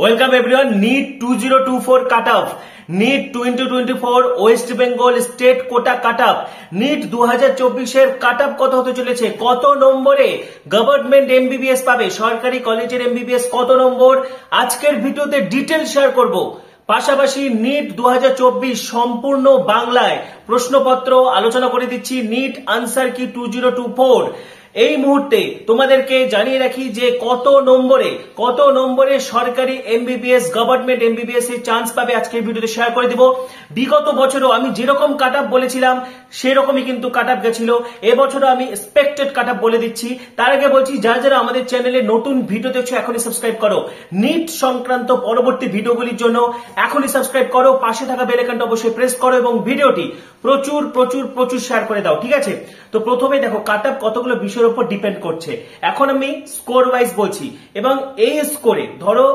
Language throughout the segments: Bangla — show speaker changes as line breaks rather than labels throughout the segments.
Welcome everyone. NEET 2024 cut off, NEET 2024 West Bengal state quota cut off, NEET 2024 এর কাট অফ কত হতে চলেছে, কত নম্বরে গভর্নমেন্ট এমবিবিএস পাবে, সরকারি কলেজের এমবিবিএস কত নম্বর, আজকের ভিডিওতে ডিটেল শেয়ার করব। পাশাপাশি নিট 2024 সম্পূর্ণ বাংলায় প্রশ্নপত্র আলোচনা করে দিচ্ছি। নিট আনসার কি 2024 এই মুহূর্তে তোমাদেরকে জানিয়ে রাখি যে কত নম্বরে সরকারি এমবিবিএস গভর্নমেন্ট এমবিবিএস এর চান্স পাবে, আজকের ভিডিওতে শেয়ার করে দিব। বিগত বছরও আমি যেরকম কাট অফ বলেছিলাম সেরকমই কিন্তু কাট অফ গেছিল, এবছরও আমি এক্সপেক্টেড কাট অফ বলে দিচ্ছি। তার আগে বলছি যারা আমাদের চ্যানেলে নতুন ভিডিও দেখছো এখনই সাবস্ক্রাইব করো, নিট সংক্রান্ত পরবর্তী ভিডিওগুলির জন্য এখনই সাবস্ক্রাইব করো, পাশে থাকা বেল আইকনটা অবশ্যই প্রেস করো এবং ভিডিওটি প্রচুর প্রচুর প্রচুর শেয়ার করে দাও, ঠিক আছে? তো প্রথমে দেখো কাট অফ কতগুলো বিষয়ের উপর ডিপেন্ড করছে। এখন আমি স্কোর ওয়াইজ বলছি এবং এই স্কোরে ধরো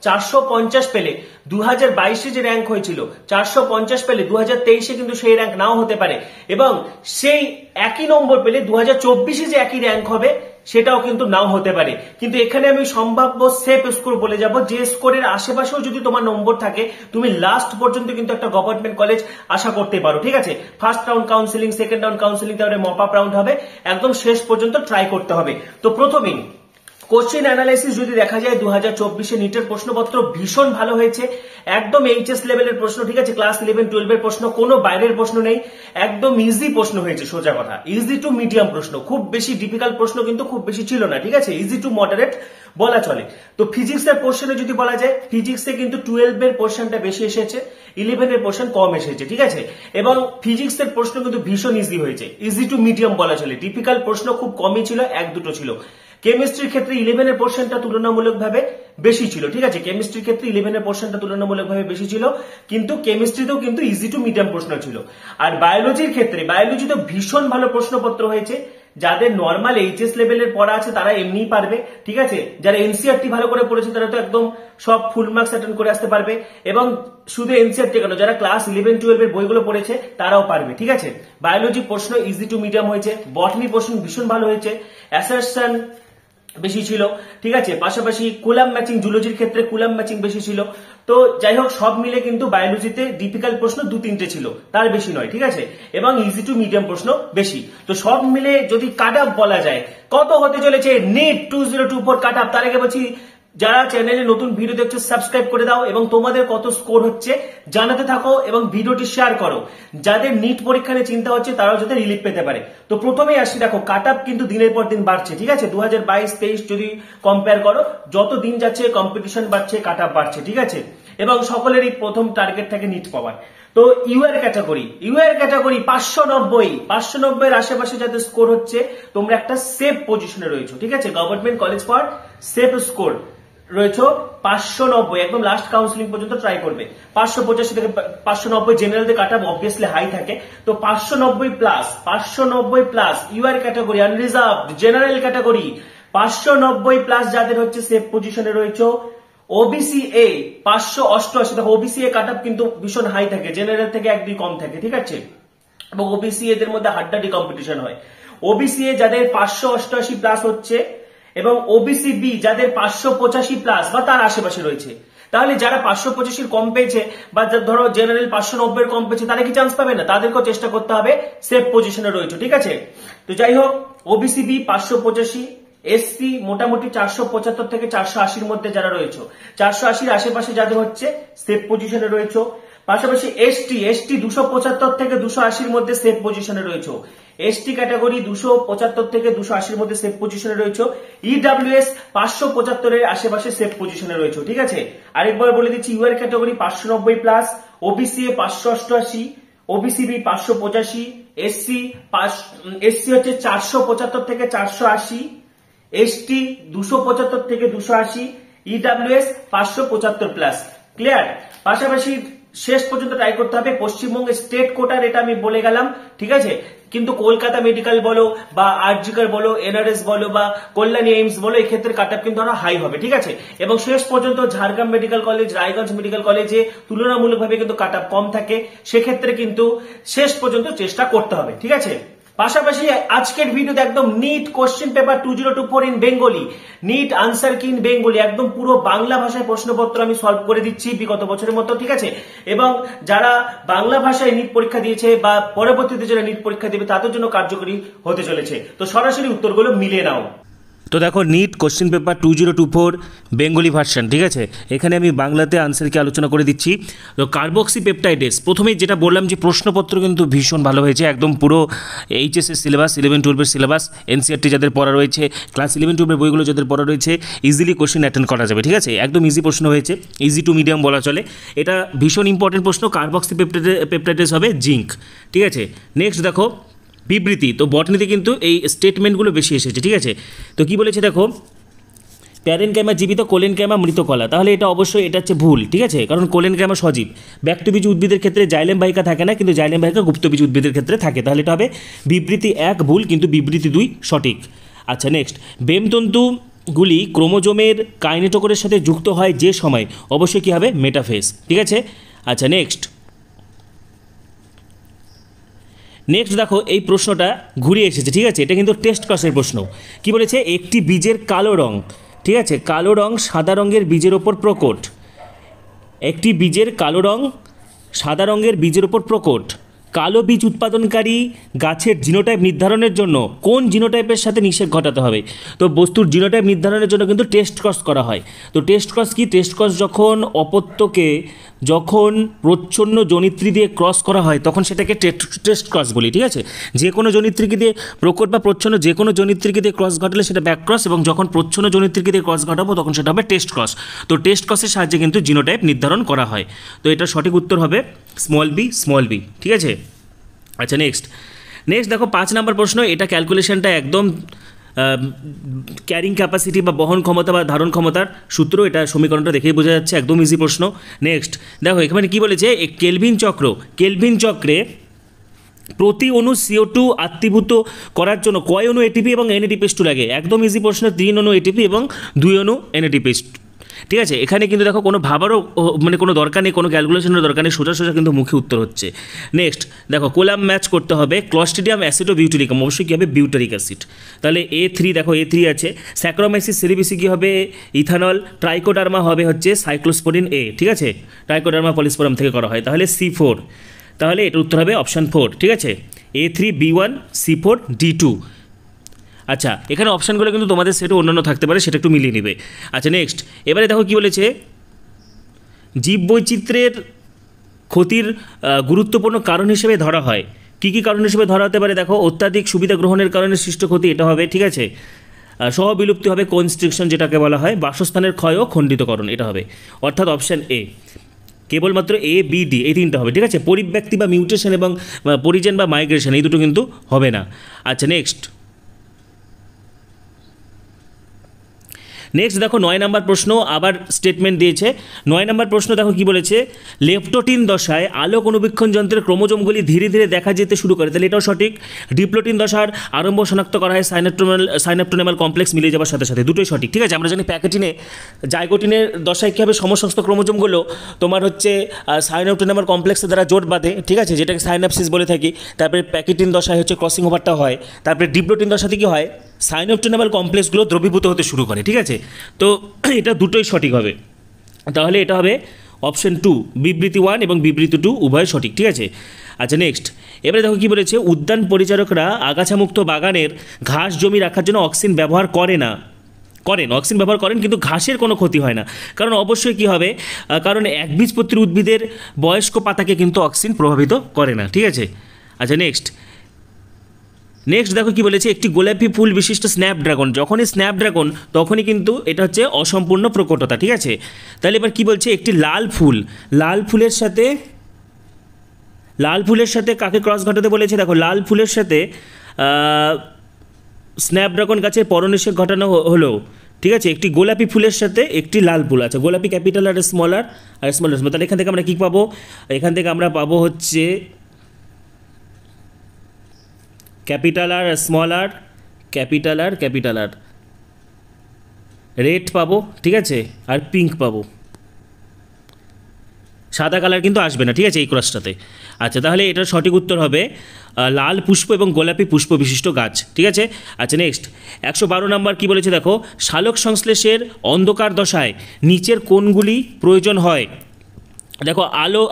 450 পেলে 2022 যে র্যাঙ্ক হয়েছিল 450 পেলে 2023 কিন্তু সেই র্যাঙ্ক নাও হতে পারে, এবং সেই একই নম্বর পেলে 2024 যে একই র্যাঙ্ক হবে সেটাও কিন্তু নাও হতে পারে। কিন্তু এখানে আমি সম্ভাব্য সেফ স্কোর বলে যাব, যে স্কোরের আশেপাশেও যদি তোমার নম্বর থাকে তুমি লাস্ট পর্যন্ত কিন্তু একটা গভর্নমেন্ট কলেজ আশা করতে পারো, ঠিক আছে? First round counselling, second round counselling, তারপরে মপ আপ রাউন্ড হবে, একদম শেষ পর্যন্ত ট্রাই করতে হবে। তো প্রথমেই কোশ্চেন অ্যানালাইসিস যদি দেখা যায় 2024 নিটের প্রশ্নপত্র ভীষণ ভালো হয়েছে, একদম এইচএস লেভেলের প্রশ্ন, ঠিক আছে? ক্লাস 11-12 এর প্রশ্ন, কোনো বাইরের প্রশ্ন নেই, একদম ইজি প্রশ্ন হয়েছে, সোজা কথা ইজি টু মিডিয়াম প্রশ্ন, খুব বেশি ডিফিকাল্ট প্রশ্ন কিন্তু খুব বেশি ছিল না, ঠিক আছে? ইজি টু মডারেট বলা চলে। তো ফিজিক্স এর পোর্শনে যদি বলা যায়, ফিজিক্সে কিন্তু 12 এর পোর্শনটা বেশি এসেছে, 11 এর পোর্শন কম এসেছে, ঠিক আছে? এবং ফিজিক্স এর প্রশ্ন কিন্তু ভীষণ ইজি হয়েছে, ইজি টু মিডিয়াম বলা চলে, ডিফিকাল্ট প্রশ্ন খুব কমই ছিল, এক দুটো ছিল। কেমিস্ট্রির ক্ষেত্রে 11 এর পোর্শনটা তুলনামূলকভাবে বেশি ছিল, ঠিক আছে? কেমিস্ট্রির ক্ষেত্রে 11 এর পোর্শনটা তুলনামূলকভাবে বেশি ছিল, কিন্তু কেমিস্ট্রিতেও কিন্তু ইজি টু মিডিয়াম প্রশ্ন ছিল। আর বায়োলজির ক্ষেত্রে বায়োলজিতে ভীষণ ভালো প্রশ্নপত্র হয়েছে, যাদের নর্মাল এইচএস লেভেলের পড়া আছে তারা এমনিই পারবে, ঠিক আছে? যারা এনসিআরটি ভালো করে পড়েছে তারা তো একদম সব ফুল মার্কস অ্যাটেন্ড করে আসতে পারবে, এবং শুধু এনসিআরটি কেন, যারা ক্লাস 11-12 এর বইগুলো পড়েছে তারাও পারবে, ঠিক আছে? বায়োলজি প্রশ্ন ইজি টু মিডিয়াম হয়েছে, বটনি প্রশ্ন ভীষণ ভালো হয়েছে, অ্যাসারশন বেশি ছিল, ঠিক আছে? পাশাপাশি কুলাম ম্যাচিং, জুলজির ক্ষেত্রে কুলাম ম্যাচিং বেশি ছিল। তো যাই হোক, সব মিলে কিন্তু বায়োলজিতে ডিফিকাল্ট প্রশ্ন 2-3টে ছিল, তার বেশি নয়, ঠিক আছে? এবং ইজি টু মিডিয়াম প্রশ্ন বেশি। তো সব মিলে যদি কাট অফ বলা যায় কত হতে চলেছে নিট 2024 কাট অফ, তার আগে বলছি যারা চ্যানেলে নতুন ভিডিও দেখছো সাবস্ক্রাইব করে দাও এবং তোমাদের কত স্কোর হচ্ছে জানাতে থাকো এবং ভিডিওটি শেয়ার করো, যাদের নিট পরীক্ষা নিয়ে চিন্তা হচ্ছে তারাও যাতে রিলিফ পেতে পারে। তো প্রথমেই আসি, দেখো কাট অফ কিন্তু দিনের পর দিন বাড়ছে, ঠিক আছে? 2022-23 যদি কম্পেয়ার করো, যত দিন যাচ্ছে কম্পিটিশন বাড়ছে, কাট অফ বাড়ছে, ঠিক আছে? এবং সকলেরই প্রথম টার্গেট থাকে নিট পাওয়ার। তো ইউআর ক্যাটাগরি 590 এর আশেপাশে যাদের স্কোর হচ্ছে তোমরা একটা সেফ পজিশনে রয়েছো, ঠিক আছে? Government college for safe score রয়েছে 590, একদম লাস্ট কাউন্সিলিং পর্যন্ত ট্রাই করবে। 585 থেকে 590 জেনারেলদের কাট অফ অবভিয়াসলি হাই থাকে, তো 590 plus UR category, unreserved general category 590 plus যাদের হচ্ছে সেফ পজিশনে রয়েছে। ওবিসি এ 588, দেখো ওবিসি এ কাট অফ কিন্তু ভীষণ হাই থাকে, জেনারেল থেকে 1-2 কম থাকে, ঠিক আছে? এবং ওবিসি এদের মধ্যে হাড্ডাহাড্ডি কম্পিটিশন হয়। ওবিসি এ যাদের 588 প্লাস হচ্ছে, এবং ওবিসি বি যাদের 585 প্লাস বা তার আশেপাশে রয়েছে। তাহলে যারা 585 কম পেয়েছে বা ধরো জেনারেল 590 কম পেয়েছে, তারা কি চান্স পাবে না? তাদেরকেও চেষ্টা করতে হবে, সেফ পজিশনে রয়েছে, ঠিক আছে? তো যাই হোক, ওবিসি বি 585, এসসি মোটামুটি 475 থেকে 480 মধ্যে যারা রয়েছে, 480 আশেপাশে যাদের হচ্ছে সেফ পজিশনে রয়েছে। পাশাপাশি এসটি 275 থেকে 280 মধ্যে সেফ পজিশনে রয়েছে, এসটি ক্যাটাগরি 275 থেকে 280 মধ্যে সেফ পজিশনে রয়েছে। ইডব্লিউএস 575 এর আশেপাশে সেফ পজিশনে রয়েছে, ঠিক আছে? আরেকবার বলে দিচ্ছি, UR category 590 plus, OBC A 588, OBC B 585, SC হচ্ছে 475 থেকে 480, এসটি 275 থেকে 280, ইডব্লিউএস 575 প্লাস। ক্লিয়ার? পাশাপাশি শেষ পর্যন্ত ট্রাই করতে হবে পশ্চিমবঙ্গের স্টেট কোটার, এটা আমি বলে গেলাম, ঠিক আছে? কিন্তু কলকাতা মেডিকেল বলো বা আরজিকর বলো, এনআরএস বলো বা কল্যাণী এইমস বলো, এই ক্ষেত্রে কাট অফ কিন্তু আরো হাই হবে, ঠিক আছে? এবং শেষ পর্যন্ত Jhargram medical college, Raiganj medical কলেজে তুলনামূলকভাবে কিন্তু কাট অফ কম থাকে, সেক্ষেত্রে কিন্তু শেষ পর্যন্ত চেষ্টা করতে হবে, ঠিক আছে? পাশাপাশি আজকের ভিডিওতে একদম NEET question paper 2024 in Bengali, NEET answer key in Bengali, একদম পুরো বাংলা ভাষায় প্রশ্নপত্র আমি সলভ করে দিচ্ছি বিগত বছরের মতো, ঠিক আছে। এবং যারা বাংলা ভাষায় নিট পরীক্ষা দিয়েছে বা পরবর্তীতে যারা নিট পরীক্ষা দেবে তাদের জন্য কার্যকরী হতে চলেছে। তো সরাসরি উত্তরগুলো মিলিয়ে নাও। তো দেখো, NEET question paper 2024 Bengali version, ঠিক আছে। এখানে আমি বাংলাতে আনসারকে আলোচনা করে দিচ্ছি। তো কার্বক্সি পেপটাইডেস, প্রথমেই যেটা বললাম যে প্রশ্নপত্র কিন্তু ভীষণ ভালো হয়েছে, একদম পুরো এইচএসের সিলেবাস, 11-12 সিলেবাস, এনসিআরটি যাদের পড়া রয়েছে, ক্লাস 11-12 বইগুলো যাদের পড়া রয়েছে, ইজিলি কোশ্চেন অ্যাটেন্ড করা যাবে, ঠিক আছে। একদম ইজি প্রশ্ন হয়েছে, ইজি টু মিডিয়াম বলা চলে। এটা ভীষণ ইম্পর্টেন্ট প্রশ্ন। কার্বক্সি পেপটাইডেস হবে জিঙ্ক, ঠিক আছে। নেক্সট দেখো বিবৃতি, তো বটনিতে কিন্তু এই স্টেটমেন্টগুলো বেশি এসেছে, ঠিক আছে। তো কি বলেছে দেখো, প্যারেনকাইমা জীবিত, কোলেনকাইমা মৃত কলা, তাহলে এটা অবশ্যই এটা হচ্ছে ভুল, ঠিক আছে, কারণ কোলেনকাইমা সজীব। ব্যাক্টবীজ উদ্ভিদের ক্ষেত্রে জাইলেম বাহিকা থাকে না, কিন্তু জাইলেম বাহিকা গুপ্তবীজ উদ্ভিদের ক্ষেত্রে থাকে, তাহলে এটা হবে বিবৃতি 1 ভুল, কিন্তু বিবৃতি 2 সঠিক। আচ্ছা নেক্সট, বেমতন্তুগুলি ক্রোমোজোমের কাইনেটোকোরের সাথে যুক্ত হয় যে সময়, অবশ্যই কী হবে মেটাফেজ, ঠিক আছে। আচ্ছা নেক্সট দেখো, এই প্রশ্নটা ঘুরিয়ে এসেছে, ঠিক আছে, এটা কিন্তু টেস্ট ক্লাসের প্রশ্ন। কি বলেছে, একটি বীজের কালো রং, ঠিক আছে, কালো রং সাদা রঙের বীজের ওপর প্রকট, একটি বীজের কালো রং সাদা রঙের বীজের ওপর প্রকট। কালো বীজ উৎপাদনকারী গাছের জিনোটাইপ নির্ধারণের জন্য কোন জিনোটাইপের সাথে নিষেধ ঘটাতে হবে? তো বস্তুর জিনোটাইপ নির্ধারণের জন্য কিন্তু টেস্ট ক্রস করা হয়। তো টেস্ট ক্রস কি? টেস্ট ক্রস যখন অপত্যকে যখন প্রচ্ছন্ন জনিত্রী দিয়ে ক্রস করা হয় তখন সেটাকে টেস্ট ক্রস বলি, ঠিক আছে। যে কোনো জনিত্রীকে দিয়ে প্রকট বা প্রচ্ছন্ন যে কোনো জনিত্রীকে দিয়ে ক্রস ঘটালে সেটা ব্যাক ক্রস, এবং যখন প্রচ্ছন্ন জনিত্রীকে দিয়ে ক্রস ঘটাবো তখন সেটা হবে টেস্ট ক্রস। তো টেস্ট ক্রসের সাহায্যে কিন্তু জিনোটাইপ নির্ধারণ করা হয়। তো এটা সঠিক উত্তর হবে স্মল বি, ঠিক আছে। আচ্ছা নেক্সট দেখো 5 নম্বর প্রশ্ন। এটা ক্যালকুলেশনটা একদম ক্যারিং ক্যাপাসিটি বা বহন ক্ষমতা বা ধারণ ক্ষমতার সূত্র, এটা সমীকরণটা দেখেই বোঝা যাচ্ছে, একদম ইজি প্রশ্ন। নেক্সট দেখো, এখানে কি বলেছে, কেলভিন চক্রে প্রতি অণু CO2 আত্মীভূত করার জন্য কয় অণু ATP এবং NADPH2 লাগে? একদম ইজি প্রশ্ন, 3 অণু ATP এবং 2 অণু NADPH2, ঠিক আছে। এখানে কিন্তু দেখো কোনো ভাবারও মানে কোনো দরকার নেই, কোনো ক্যালকুলেশনের দরকার নেই, সোজা কিন্তু মুখে উত্তর হচ্ছে। নেক্সট দেখো, কোলাম ম্যাচ করতে হবে ক্লস্ট্রিডিয়াম অ্যাসিড ও বিউটেরিকাম, অবশ্যই কী হবে বিউটেরিক অ্যাসিড। তাহলে A3 দেখো, A3 আছে। স্যাক্রোমাইসিস সেরিবিসি কী হবে ইথানল। ট্রাইকোডার্মা হবে হচ্ছে সাইক্লোস্পোরিন A, ঠিক আছে, ট্রাইকোডার্মা পলিস্পোরাম থেকে করা হয়, তাহলে C4, তাহলে এটার উত্তর হবে অপশান 4, ঠিক আছে। A3B1 C4 D2। আচ্ছা, এখানে অপশানগুলো কিন্তু তোমাদের সেটও অন্যান্য থাকতে পারে, সেটা একটু মিলিয়ে নেবে। আচ্ছা নেক্সট, এবারে দেখো কি বলেছে, জীববৈচিত্র্যের ক্ষতির গুরুত্বপূর্ণ কারণ হিসেবে ধরা হয়। কী কী কারণ হিসেবে ধরা হতে পারে? দেখো, অত্যাধিক সুবিধা গ্রহণের কারণে সৃষ্ট ক্ষতি, এটা হবে, ঠিক আছে। সহবিলুপ্তি হবে কনস্ট্রিকশন যেটাকে বলা হয়। বাসস্থানের ক্ষয় ও খণ্ডিতকরণ, এটা হবে, অর্থাৎ অপশান A। কেবলমাত্র A, B, D এই 3টা হবে, ঠিক আছে। পরিব্যক্তি বা মিউটেশন এবং পরিজেন বা মাইগ্রেশন এই দুটো কিন্তু হবে না। আচ্ছা নেক্সট দেখো 9 নম্বর প্রশ্ন, আবার স্টেটমেন্ট দিয়েছে। 9 নম্বর প্রশ্ন দেখো কি বলেছে, লেপটোটিন দশায় আলোক অনুবীক্ষণ যন্ত্রের ক্রোমোজোমগুলি ধীরে ধীরে দেখা যেতে শুরু করে, তাহলে এটাও সঠিক। ডিপ্লোটিন দশার আরম্ভ শনাক্ত করা হয় সাইনাপটোনেমাল কমপ্লেক্স মিলে যাওয়ার সাথে সাথে, দুটোই সঠিক, ঠিক আছে। আমরা জানি প্যাকেটিনে জাইগোটিনের দশায় কী হবে, সমস্ত ক্রোমোজোমগুলো তোমার হচ্ছে সাইনাপটোনেমাল কমপ্লেক্সের দ্বারা জোট বাঁধে, ঠিক আছে, যেটাকে সাইনাপসিস বলে থাকি। তারপরে প্যাকেটিন দশায় হচ্ছে ক্রসিং ওভারটা হয়। তারপরে ডিপ্লোটিন দশাতে কী হয়, সাইনাপটোনেমাল কমপ্লেক্সগুলো দ্রবীভূত হতে শুরু করে, ঠিক আছে। তো এটা দুটোই সঠিক হবে, তাহলে এটা হবে অপশন 2, বিবৃতি 1 এবং বিবৃতি 2 উভয় সঠিক, ঠিক আছে। আচ্ছা নেক্সট, এবারে দেখো কি বলেছে, উদ্যান পরিচারকরা আগাছামুক্ত বাগানের ঘাস জমি রাখার জন্য অক্সিন ব্যবহার অক্সিন ব্যবহার করেন, কিন্তু ঘাসের কোনো ক্ষতি হয় না, কারণ অবশ্যই কি হবে, কারণ একবীজপত্রী উদ্ভিদের বয়স্ক পাতাকে কিন্তু অক্সিন প্রভাবিত করে না, ঠিক আছে। আচ্ছা নেক্সট দেখো কি বলেছে, একটি গোলাপি ফুল বিশিষ্ট স্ন্যাপড্রাগন, যখনই স্ন্যাপড্রাগন তখনই কিন্তু এটা হচ্ছে অসম্পূর্ণ প্রকটতা, ঠিক আছে। তাহলে এবার কি বলছে, একটি লাল ফুলের সাথে কাকে ক্রস ঘটাতে বলেছে? দেখো, লাল ফুলের সাথে স্ন্যাপড্রাগন গাছের পরনিষেক ঘটানো হলো, ঠিক আছে, একটি গোলাপি ফুলের সাথে একটি লাল ফুল। আচ্ছা, গোলাপি ক্যাপিটাল আর স্মল আর তাহলে এখান থেকে আমরা কী পাবো? এখান থেকে আমরা পাবো হচ্ছে ক্যাপিটাল আর স্মল আর, ক্যাপিটাল আর রেড পাবো, ঠিক আছে, আর পিঙ্ক পাবো। সাদা কালার কিন্তু আসবে না, ঠিক আছে, এই ক্রসটাতে। আচ্ছা, তাহলে এটার সঠিক উত্তর হবে লাল পুষ্প এবং গোলাপি পুষ্প বিশিষ্ট গাছ, ঠিক আছে। আচ্ছা, নেক্সট 112 নম্বর কী বলেছে দেখো, সালোক সংশ্লেষের অন্ধকার দশায় নিচের কোনগুলি প্রয়োজন হয়? দেখো,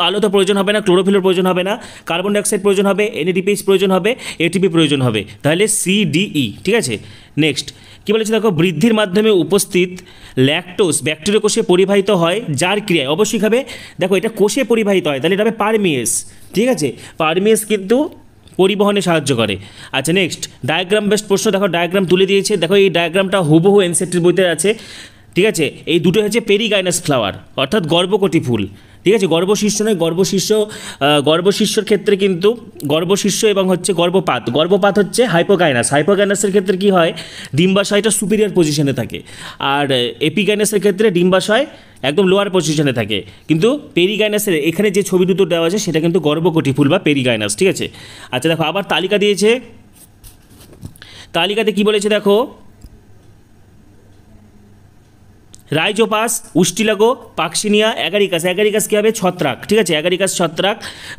আলো তো প্রয়োজন হবে না, ক্লোরোফিলের প্রয়োজন হবে না, কার্বন ডাইঅক্সাইড প্রয়োজন হবে, এনএডিপিএইচ প্রয়োজন হবে, এটিপি প্রয়োজন হবে, তাহলে সিডিই, ঠিক আছে। নেক্সট কী বলেছে দেখো, বৃদ্ধির মাধ্যমে উপস্থিত ল্যাকটোজ ব্যাকটেরিয়া কোষে পরিবাহিত হয় যার ক্রিয়ায়, অবশ্যই হবে দেখো এটা কোষে পরিবাহিত হয়, তাহলে এটা হবে পারমিয়েস, ঠিক আছে। পারমিয়েস কিন্তু পরিবহনে সাহায্য করে। আচ্ছা, নেক্সট ডায়াগ্রাম বেস্ট প্রশ্ন, দেখো ডায়াগ্রাম তুলে দিয়েছে, দেখো এই ডায়াগ্রামটা হুবহু এনসিইআরটির বইতে আছে, ঠিক আছে। এই দুটো হচ্ছে পেরিগাইনাস ফ্লাওয়ার, অর্থাৎ গর্ভকটি ফুল, ঠিক আছে। গর্ভশীর্ষ নয়, গর্ভশীর্ষর ক্ষেত্রে কিন্তু গর্ভশীর্ষ এবং হচ্ছে গর্ভপাত হচ্ছে হাইপোগাইনাসের ক্ষেত্রে কি হয়, ডিম্বাশয়টা সুপিরিয়র পজিশনে থাকে, আর এপিগাইনাসের ক্ষেত্রে ডিম্বাশয় একদম লোয়ার পজিশনে থাকে। কিন্তু পেরিগাইনাসের এখানে যে ছবি দুটো দেওয়া আছে সেটা কিন্তু গর্ভকটি ফুল বা পেরিগাইনাস, ঠিক আছে। আচ্ছা, দেখো আবার তালিকা দিয়েছে, তালিকাতে কি বলেছে দেখো, রাইজোপাস, উস্টিলাগো, পাকসিনিয়া, অ্যাগারিকাস কী হবে, ছত্রাক, ঠিক আছে। অ্যাগারিকাস ছত্রাক,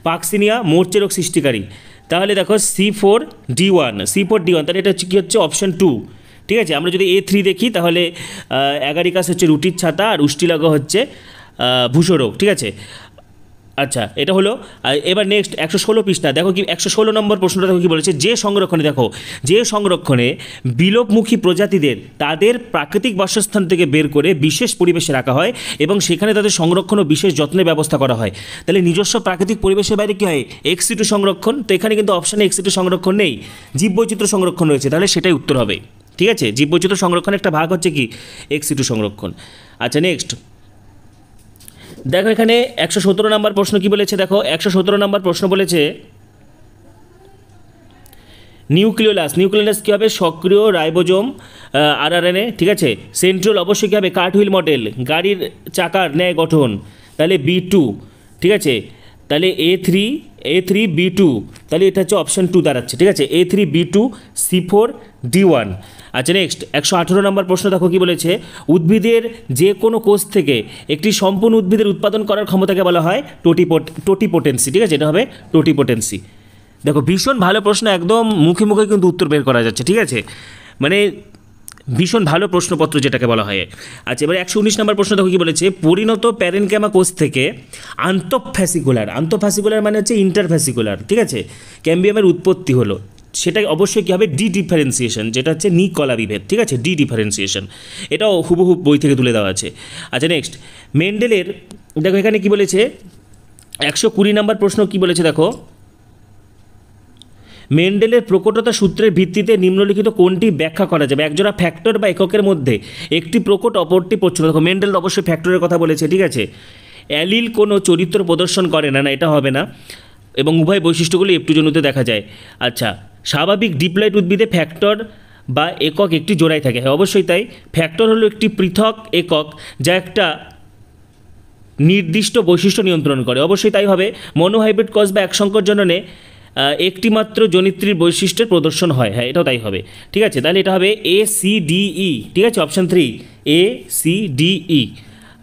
পাকসিনিয়া মরচে রোগ সৃষ্টিকারী। তাহলে দেখো C4D1, তাহলে এটা কী হচ্ছে, অপশন 2, ঠিক আছে। আমরা যদি A3 দেখি তাহলে অ্যাগারিকাস হচ্ছে রুটির ছাতা, আর উস্টিলাগো হচ্ছে ভূষরোগ, ঠিক আছে। আচ্ছা, এটা হলো। এবার নেক্সট 116 পৃষ্ঠা, দেখো কি 116 নম্বর প্রশ্নটা দেখো কী বলেছে, যে সংরক্ষণে বিলোপমুখী প্রজাতিদের তাদের প্রাকৃতিক বাসস্থান থেকে বের করে বিশেষ পরিবেশে রাখা হয় এবং সেখানে তাদের সংরক্ষণ ও বিশেষ যত্নের ব্যবস্থা করা হয়। তাহলে নিজস্ব প্রাকৃতিক পরিবেশের বাইরে কী হয়, ex-situ সংরক্ষণ, তো এখানে কিন্তু অপশানে ex-situ সংরক্ষণ নেই, জীববৈচিত্র্য সংরক্ষণ রয়েছে, তাহলে সেটাই উত্তর হবে, ঠিক আছে। জীববৈচিত্র্য সংরক্ষণের একটা ভাগ হচ্ছে কি, ex-situ সংরক্ষণ। আচ্ছা, নেক্সট দেখো এখানে 117 নম্বর প্রশ্ন কি বলেছে দেখো, 117 নম্বর প্রশ্ন বলেছে নিউক্লিওলাস কী হবে, সক্রিয় রাইবোজোম আরআরএনএ, ঠিক আছে। সেন্ট্রিওল অবশ্যই কী হবে, কার্টহুইল মডেল, গাড়ির চাকার ন্যায় গঠন, তাহলে B2, ঠিক আছে। তাহলে A3B2, তাহলে এটা হচ্ছে অপশন 2 দাঁড়াচ্ছে, ঠিক আছে। A3B2 C4D1। আচ্ছা, নেক্সট 118 নম্বর প্রশ্ন দেখো কি বলেছে, উদ্ভিদের যে কোনো কোষ থেকে একটি সম্পূর্ণ উদ্ভিদের উৎপাদন করার ক্ষমতাকে বলা হয় টোটিপোটেন্সি, ঠিক আছে, এটা হবে টোটিপোটেন্সি। দেখো ভীষণ ভালো প্রশ্ন, একদম মুখে মুখে কিন্তু উত্তর বের করা যাচ্ছে, ঠিক আছে, মানে ভীষণ ভালো প্রশ্নপত্র যেটাকে বলা হয়। আচ্ছা, এবার 119 নম্বর প্রশ্ন দেখো কি বলেছে, পরিণত প্যারেনকামা কোষ থেকে আন্তঃফ্যাসিকুলার মানে হচ্ছে ইন্টারফ্যাসিকুলার, ঠিক আছে, ক্যাম্বিয়ামের উৎপত্তি হলো, সেটা অবশ্যই কী হবে, ডি ডিফারেন্সিয়েশন, যেটা হচ্ছে নিকলা বিভেদ, ঠিক আছে, ডি ডিফারেন্সিয়েশন, এটাও হুবহু বই থেকে তুলে দেওয়া আছে। আচ্ছা, নেক্সট মেন্ডেলের, দেখো এখানে কি বলেছে 120 নম্বর প্রশ্ন কি বলেছে দেখো, মেন্ডেলের প্রকটতা সূত্রের ভিত্তিতে নিম্নলিখিত কোনটি ব্যাখ্যা করা যাবে, একজোড়া ফ্যাক্টর বা এককের মধ্যে একটি প্রকট অপরটি প্রচ্ছন্ন। দেখো মেন্ডেল অবশ্যই ফ্যাক্টরের কথা বলেছে, ঠিক আছে। অ্যালিল কোনো চরিত্র প্রদর্শন করে না, এটা হবে না, এবং উভয় বৈশিষ্ট্যগুলি F2 জনুতে দেখা যায়। আচ্ছা, স্বাভাবিক ডিপ্লয়েড উদ্ভিদে ফ্যাক্টর বা একক একটি জোড়ায় থাকে, হ্যাঁ অবশ্যই তাই। ফ্যাক্টর হলো একটি পৃথক একক যা একটা নির্দিষ্ট বৈশিষ্ট্য নিয়ন্ত্রণ করে, অবশ্যই তাই হবে। মনোহাইব্রিড কজ বা একসংকর জননে একটি মাত্র জনিত্রীর বৈশিষ্ট্যের প্রদর্শন হয়, হ্যাঁ এটাও তাই হবে, ঠিক আছে। তাহলে এটা হবে ACDE, ঠিক আছে, অপশান 3 ACDE।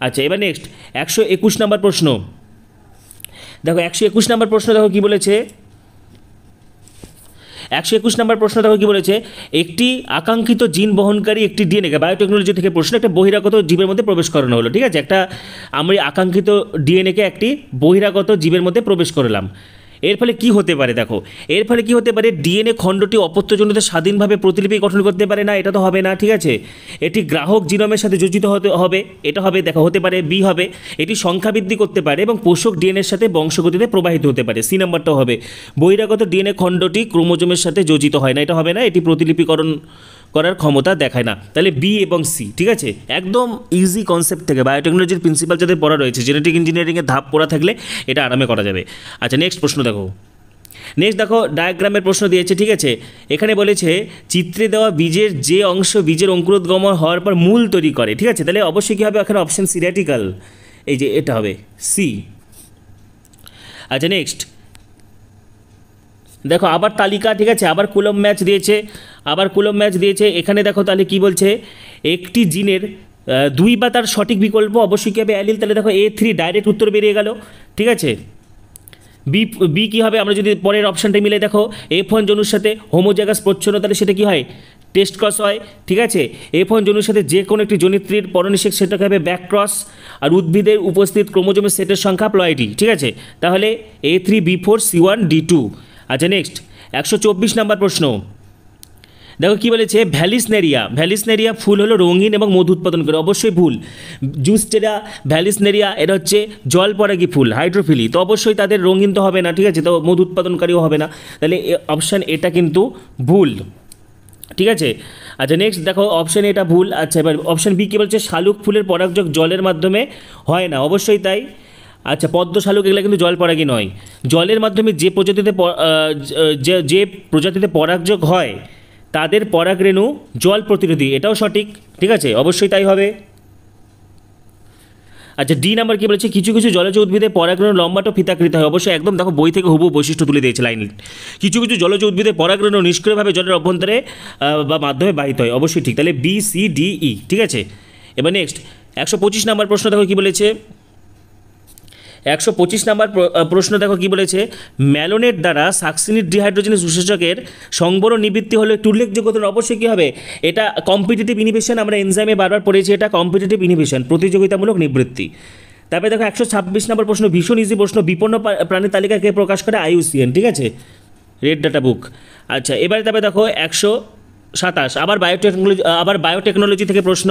আচ্ছা, এবার নেক্সট 121 নম্বর প্রশ্ন দেখো, 121 নম্বর প্রশ্ন দেখো কি বলেছে, 121 নম্বর প্রশ্ন দেখো কি বলেছে, একটি আকাঙ্ক্ষিত জিন বহনকারী একটি ডিএনএকে, বায়োটেকনোলজি থেকে প্রশ্ন, একটা বহিরাগত জীবের মধ্যে প্রবেশ করানো হলো, ঠিক আছে। একটা আমরা আকাঙ্ক্ষিত ডিএনএকে একটি বহিরাগত জীবের মধ্যে প্রবেশ করলাম, এর ফলে কি হতে পারে দেখো, এর ফলে কি হতে পারে, ডিএনএ খণ্ডটি অপত্যজনিত স্বাধীনভাবে প্রতিলিপি গঠন করতে পারে না, এটা তো হবে না, ঠিক আছে। এটি গ্রাহক জিনোমের সাথে যোজিত হতে হবে, এটা হবে, দেখো হতে পারে, বি হবে। এটি সংখ্যা বৃদ্ধি করতে পারে এবং পোষক ডিএনএর সাথে বংশগতিতে প্রবাহিত হতে পারে, সি নাম্বারটাও হবে। বহিরাগত ডিএনএ খণ্ডটি ক্রোমোজোমের সাথে যোজিত হয় না, এটা হবে না, এটি প্রতিলিপিকরণ করার ক্ষমতা দেখায় না, তাহলে বি এবং সি, ঠিক আছে। একদম ইজি কনসেপ্ট থেকে বায়োটেকনোলজির প্রিন্সিপাল যাদের পড়া রয়েছে, জেনেটিক ইঞ্জিনিয়ারিংয়ের ধাপ পড়া থাকলে এটা আরামে করা যাবে। আচ্ছা, নেক্সট প্রশ্ন দেখো, নেক্সট দেখো ডায়াগ্রামের প্রশ্ন দিয়েছে, ঠিক আছে। এখানে বলেছে চিত্রে দেওয়া বীজের যে অংশ বীজের অঙ্কুরোদ্গমন হওয়ার পর মূল তৈরি করে, ঠিক আছে, তাহলে অবশ্যই কী হবে, এখানে অপশান সি রেটিকাল, এই যে এটা হবে সি। আচ্ছা, নেক্সট দেখো আবার তালিকা, ঠিক আছে, আবার কুলম্ব ম্যাচ দিয়েছে, এখানে দেখো তাহলে কি বলছে, একটি জিনের দুই বা তার সঠিক বিকল্প অবশ্যই কী হবে অ্যালিল, তাহলে দেখো A3 ডাইরেক্ট উত্তর বেরিয়ে গেল, ঠিক আছে। বি বি কী হবে, আমরা যদি পরের অপশানটা মিলে দেখো F1 জনুর সাথে হোমোজাইগাস প্রচ্ছন্ন, তাহলে সেটা কী হয় টেস্ট ক্রস হয়, ঠিক আছে। F1 জনুর সাথে যে কোনো একটি জনিত্রীর পরনিষেক সেটাকে হবে ব্যাক ক্রস, আর উদ্ভিদের উপস্থিত ক্রোমোজোমের সেটের সংখ্যা প্লয়েডি, ঠিক আছে। তাহলে A3B4 C1 D2। আচ্ছা নেক্সট 124 নম্বর প্রশ্ন, দেখো কী বলেছে ভ্যালিসনেরিয়া ফুল হলো রঙিন এবং মধু উৎপাদন করে, অবশ্যই ভুল। জুস্টেরা ভ্যালিসনেরিয়া এটা হচ্ছে জলপরাগী ফুল, হাইড্রোফিলি, তো অবশ্যই তাদের রঙিন তো হবে না, ঠিক আছে, তো মধু উৎপাদনকারীও হবে না, তাহলে অপশান এটা কিন্তু ভুল, ঠিক আছে। আচ্ছা নেক্সট দেখো অপশান এটা ভুল। আচ্ছা এবার অপশান বি কী বলছে শালুক ফুলের পরাগযোগ জলের মাধ্যমে হয় না, অবশ্যই তাই। আচ্ছা পদ্ম শালুক এগুলো কিন্তু জলপরাগী নয়, জলের মাধ্যমে যে প্রজাতিতে পরাগযোগ হয় তাদের পরাগরেণু জল প্রতিরোধী, এটাও সঠিক, ঠিক আছে, অবশ্যই তাই হবে। আচ্ছা ডি নাম্বার কী বলেছে কিছু কিছু জলজ উদ্ভিদে পরাগরেণু লম্বাটো ফিতাকৃত হয়, অবশ্যই একদম দেখো বই থেকে হুবহু বৈশিষ্ট্য তুলে দিয়েছে লাইন। কিছু কিছু জলজ উদ্ভিদে পরাগরেণু নিষ্ক্রিয়ভাবে জলের অভ্যন্তরে বা মাধ্যমে বাহিত হয়, অবশ্যই ঠিক, তাহলে BCDE, ঠিক আছে। এবার নেক্সট 125 নাম্বার প্রশ্ন দেখো কী বলেছে, 125 নাম্বার প্রশ্ন দেখো কী বলেছে ম্যালোনেট দ্বারা সাকসিনিক ডিহাইড্রোজেনেস উৎসেচকের সংবরণ নিবৃত্তি হলো একটু উল্লেখযোগ্য, অবশ্যই কী হবে এটা কম্পিটিটিভ ইনহিবিশন, আমরা এনজাইমে বারবার পড়েছি, এটা কম্পিটিটিভ ইনহিবিশন প্রতিযোগিতামূলক নিবৃত্তি। তারপরে দেখো 126 নম্বর প্রশ্ন ভীষণ ইজি প্রশ্ন, বিপন্ন প্রাণীর তালিকাকে প্রকাশ করে IUCN, ঠিক আছে, রেড ডাটা বুক। আচ্ছা এবারে তারপরে দেখো 127 আবার বায়োটেকনোলজি থেকে প্রশ্ন।